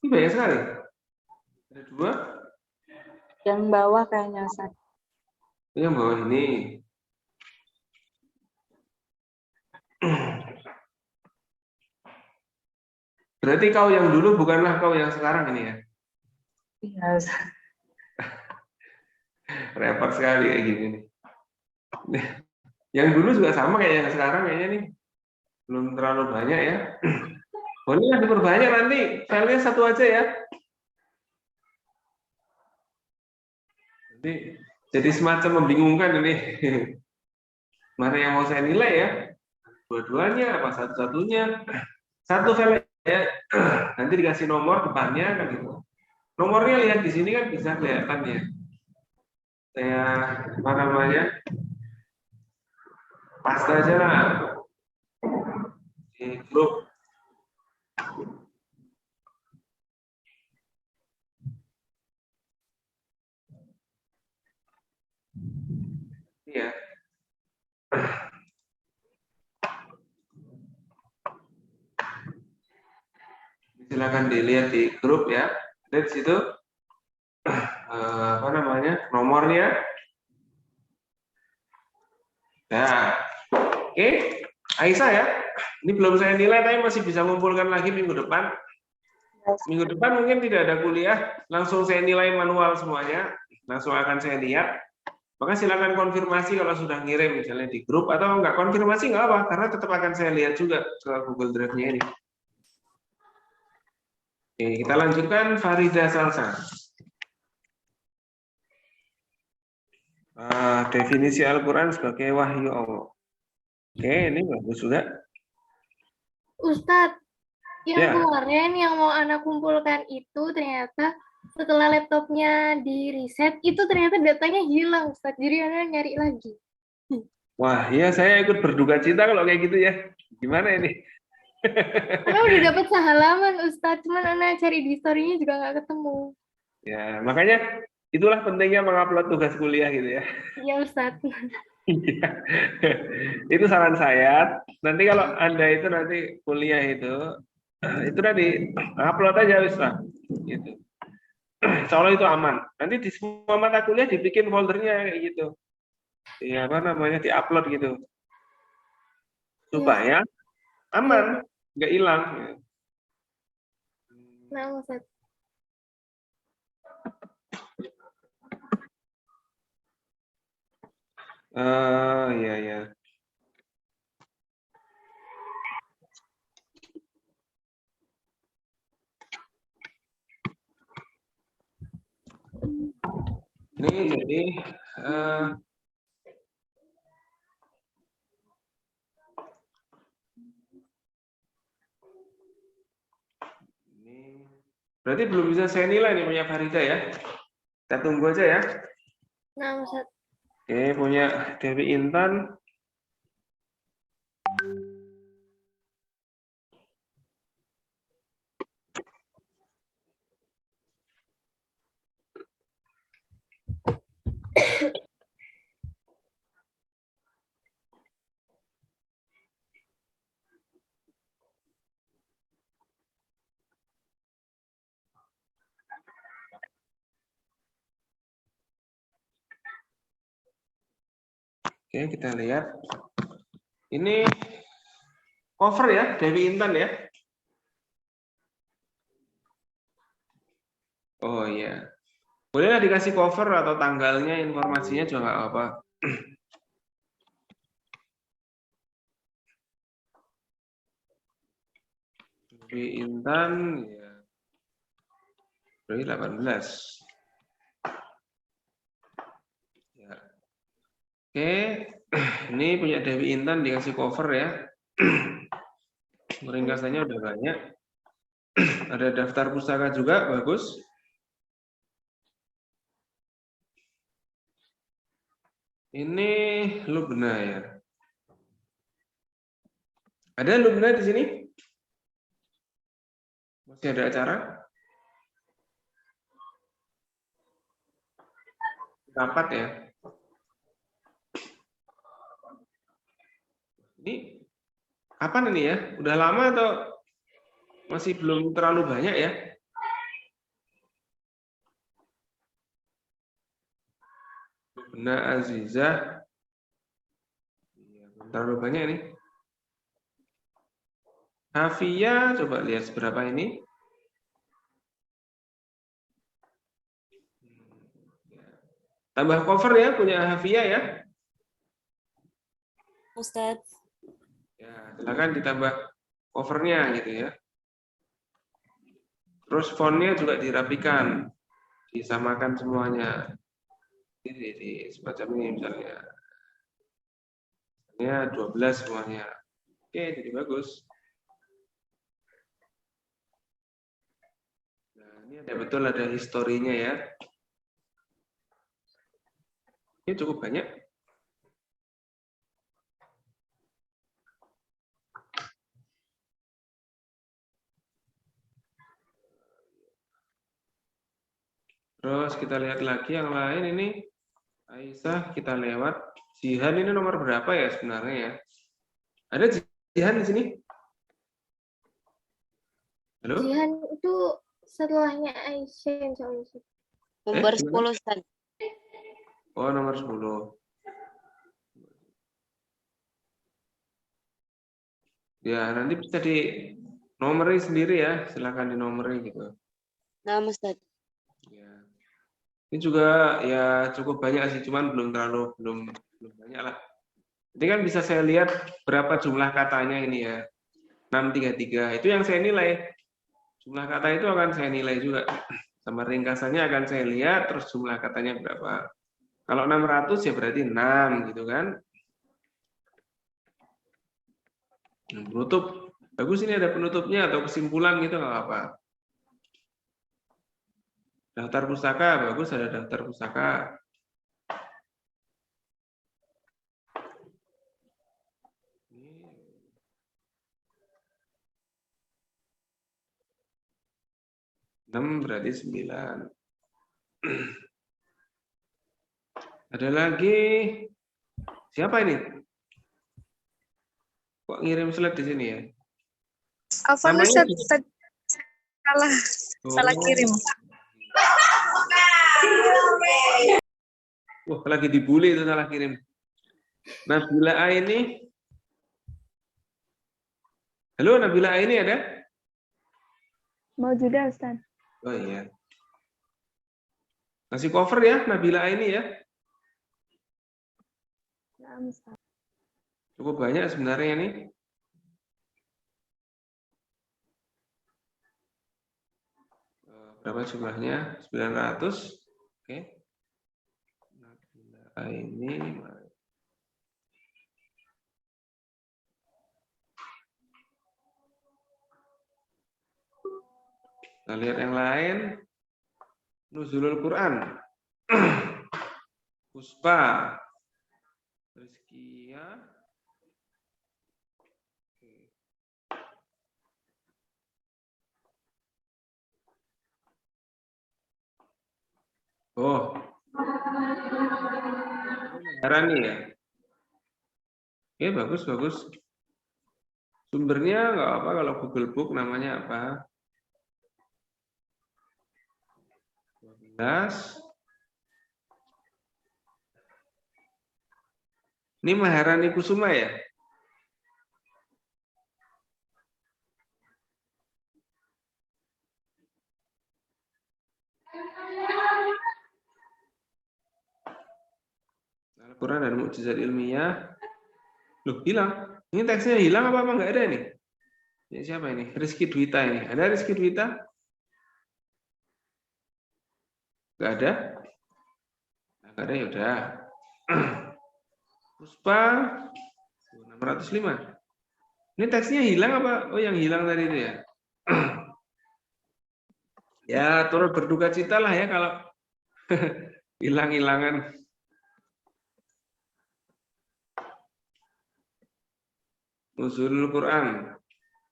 Ini banyak sekali. Ada dua. Yang bawah kayaknya, Ustaz. Yang bawah ini. Berarti kau yang dulu bukanlah kau yang sekarang ini ya? Iya, Ustaz. Repot sekali kayak gini nih. Yang dulu juga sama kayak yang sekarang kayaknya nih. Belum terlalu banyak ya. Boleh diperbanyak nanti. Filenya satu aja ya. Jadi semacam membingungkan ini. Mana yang mau saya nilai ya? Dua-duanya apa satu-satunya? Satu file ya. Nanti dikasih nomor depannya kan gitu. Nomornya lihat di sini kan bisa kelihatan ya. Saya apa namanya? Paste aja lah di grup. Iya. Silakan dilihat di grup ya. Lihat situ apa namanya nomornya. Nah, oke, Aisyah ya. Ini belum saya nilai, tapi masih bisa mengumpulkan lagi minggu depan. Minggu depan mungkin tidak ada kuliah, langsung saya nilai manual semuanya, langsung akan saya lihat. Maka silakan konfirmasi kalau sudah ngirim misalnya di grup, atau enggak konfirmasi nggak apa, karena tetap akan saya lihat juga ke Google Drive-nya ini. Oke, kita lanjutkan Farida Salsa. Definisi Al-Quran sebagai wahyu Allah. Oke, ini bagus juga. Ustadz, yang Ya. kemarin yang mau anak kumpulkan itu ternyata setelah laptopnya di reset, itu ternyata datanya hilang, Ustadz. Jadi anak nyari lagi. Wah, ya saya ikut berduka cita kalau kayak gitu ya. Gimana ini? Karena udah dapat sehalaman, Ustadz. Cuman anak cari di story-nya juga nggak ketemu. Ya, makanya itulah pentingnya mengupload tugas kuliah gitu ya. Iya, Ustadz. Iya. Itu saran saya. Nanti kalau Anda itu nanti kuliah itu nanti upload aja Ustaz. Gitu. Soalnya itu aman. Nanti di semua mata kuliah dibikin foldernya kayak gitu. Ya apa namanya diupload gitu. Supaya aman, nggak hilang. Nah, Ustadz. Iya ya. Ini jadi ini berarti belum bisa saya nilai nih punya Farida ya. Kita tunggu aja ya. Nah, Ustadz. Oke, punya Dewi Intan. Oke, kita lihat. Ini cover ya, Dewi Intan ya. Oh iya. Bolehlah dikasih cover atau tanggalnya, informasinya juga nggak apa-apa. Dewi Intan, ya. Dewi 18. Ya. Oke, ini punya Dewi Intan dikasih cover ya. Ringkasannya udah banyak. Ada daftar pustaka juga, bagus. Ini Lubna ya. Ada Lubna di sini? Masih ada acara? Rapat ya. Ini kapan ini ya? Udah lama atau masih belum terlalu banyak ya? Lubna Azizah. Ya, belum terlalu banyak nih. Hafia, coba lihat seberapa ini. Tambah cover ya, punya Hafia ya. Ustadz. Ya, silakan ditambah covernya gitu ya. Terus fontnya juga dirapikan, disamakan semuanya. Di semacam ini misalnya. Misalnya 12 semuanya. Oke, jadi bagus. Nah, ini ada betul ada historinya ya. Ini cukup banyak. Terus kita lihat lagi yang lain ini. Aisyah kita lewat. Jihan ini nomor berapa ya sebenarnya ya? Ada Jihan di sini? Halo? Jihan itu setelahnya Aisyah, insya Allah. Nomor gimana? 10, Ustadz. Oh, nomor 10. Ya, nanti bisa di nomori sendiri ya. Silakan di nomori gitu. Nah, Ustadz. Ya. Ini juga ya cukup banyak sih, cuman belum banyak lah. Ini kan bisa saya lihat berapa jumlah katanya ini ya. 633. Itu yang saya nilai. Jumlah kata itu akan saya nilai juga. Sama ringkasannya akan saya lihat, terus jumlah katanya berapa. Kalau 600 ya berarti 6 gitu kan. Penutup. Bagus ini ada penutupnya atau kesimpulan gitu nggak apa-apa. Daftar pustaka, bagus ada daftar pustaka. Enam berarti 9. Ada lagi. Siapa ini? Kok ngirim slide di sini ya? Apa Namanya Ustaz? Salah kirim. Wah, lagi dibully itu salah kirim. Nabila Aini. Halo, Nabila Aini ada? Mau juga Ustaz. Oh iya. Kasih cover ya, Nabila Aini ya. Nah, Ustaz. Cukup banyak sebenarnya ini. Berapa jumlahnya? 900. Oke. Nabila Aini. Kita lihat yang lain. Nuzulul Quran. Puspa. Rizkia. Oh. Harani ya. Oke, bagus, bagus. Sumbernya nggak apa kalau Google Book namanya apa? 12. Ini Maharani Kusuma ya? Al-Quran dan Mukjizat Ilmiah. Loh, hilang. Ini teksnya hilang apa nggak ada nih? Ini siapa ini? Rizky Dwita ini. Ada Rizky Dwita? Nggak ada? Nggak ada, ya udah. Puspa 605. Ini teksnya hilang apa? Oh, yang hilang tadi itu ya. Ya, turut berduka cita lah ya kalau hilang-hilangan. Nuzulul Quran.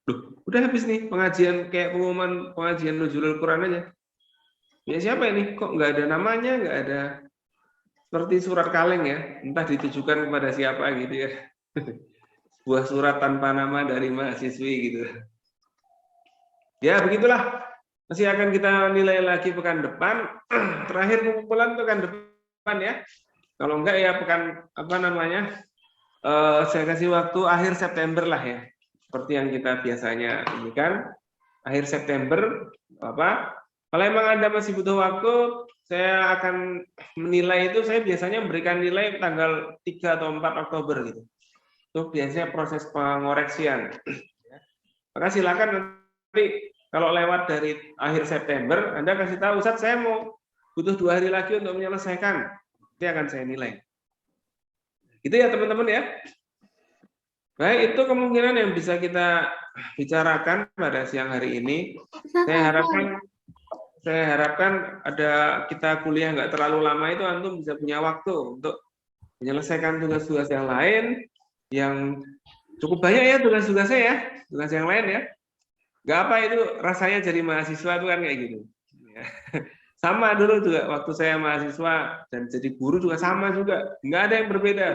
Duh, udah habis nih pengajian kayak pengumuman pengajian Nuzulul Quran aja. Ya siapa ini? Kok nggak ada namanya, nggak ada seperti surat kaleng ya, entah ditujukan kepada siapa gitu ya. Sebuah surat tanpa nama dari mahasiswi gitu. Ya begitulah. Masih akan kita nilai lagi pekan depan. Terakhir pengumpulan pekan depan ya. Kalau enggak ya pekan apa namanya? Saya kasih waktu akhir September lah ya. Seperti yang kita biasanya ini kan akhir September apa? Kalau emang Anda masih butuh waktu, saya akan menilai itu, saya biasanya memberikan nilai tanggal 3 atau 4 Oktober gitu. Itu biasanya proses pengoreksian. Maka silakan nanti kalau lewat dari akhir September, Anda kasih tahu, Ustaz saya mau butuh 2 hari lagi untuk menyelesaikan. Nanti akan saya nilai. Gitu ya teman-teman ya. Baik, itu kemungkinan yang bisa kita bicarakan pada siang hari ini. Saya harapkan ada kita kuliah nggak terlalu lama itu antum bisa punya waktu untuk menyelesaikan tugas-tugas yang lain yang cukup banyak ya tugas-tugasnya ya, tugas yang lain ya. Nggak apa itu rasanya jadi mahasiswa itu kan kayak gitu. Sama dulu juga waktu saya mahasiswa dan jadi guru juga sama juga, nggak ada yang berbeda.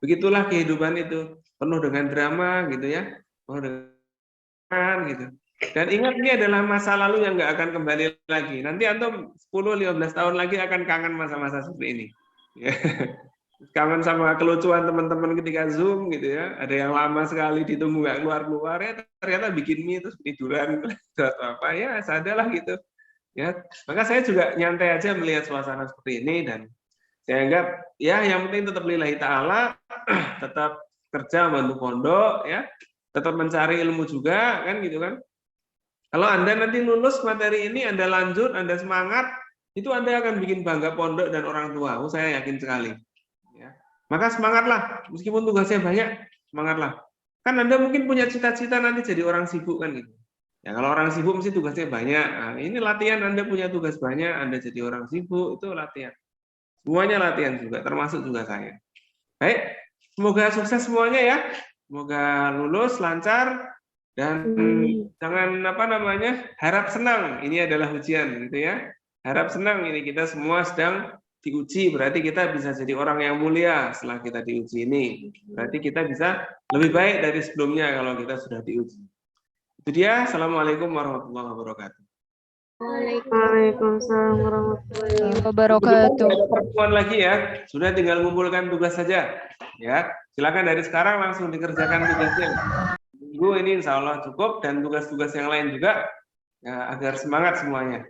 Begitulah kehidupan itu, penuh dengan drama gitu ya, penuh dengan gitu. Dan ingat ini adalah masa lalu yang nggak akan kembali lagi. Nanti antum 10-15 tahun lagi akan kangen masa-masa seperti ini. Kangen sama kelucuan teman-teman ketika Zoom gitu ya. Ada yang lama sekali ditunggu nggak keluar-keluar ya ternyata bikin mie terus tiduran atau apa ya sadarlah gitu. Ya, maka saya juga nyantai aja melihat suasana seperti ini dan saya anggap ya yang penting tetap lillahi ta'ala, tetap kerja bantu pondok ya, tetap mencari ilmu juga kan gitu kan. Kalau Anda nanti lulus materi ini, Anda lanjut, Anda semangat, itu Anda akan bikin bangga pondok dan orang tua. Saya yakin sekali. Ya. Maka semangatlah, meskipun tugasnya banyak, semangatlah. Kan Anda mungkin punya cita-cita nanti jadi orang sibuk kan gitu. Ya kalau orang sibuk mesti tugasnya banyak. Nah, ini latihan Anda punya tugas banyak, Anda jadi orang sibuk, itu latihan. Semuanya latihan juga, termasuk juga saya. Baik, semoga sukses semuanya ya. Semoga lulus, lancar, dan jangan apa namanya harap senang, ini adalah ujian gitu ya. Harap senang, ini kita semua sedang diuji, berarti kita bisa jadi orang yang mulia setelah kita diuji ini. Berarti kita bisa lebih baik dari sebelumnya kalau kita sudah diuji. Itu dia. Assalamualaikum warahmatullahi wabarakatuh. Waalaikumsalam warahmatullahi wabarakatuh. Ada pertemuan lagi ya. Sudah tinggal mengumpulkan tugas saja. Ya, silakan dari sekarang langsung dikerjakan tugasnya. Minggu ini insya Allah cukup dan tugas-tugas yang lain juga ya, agar semangat semuanya.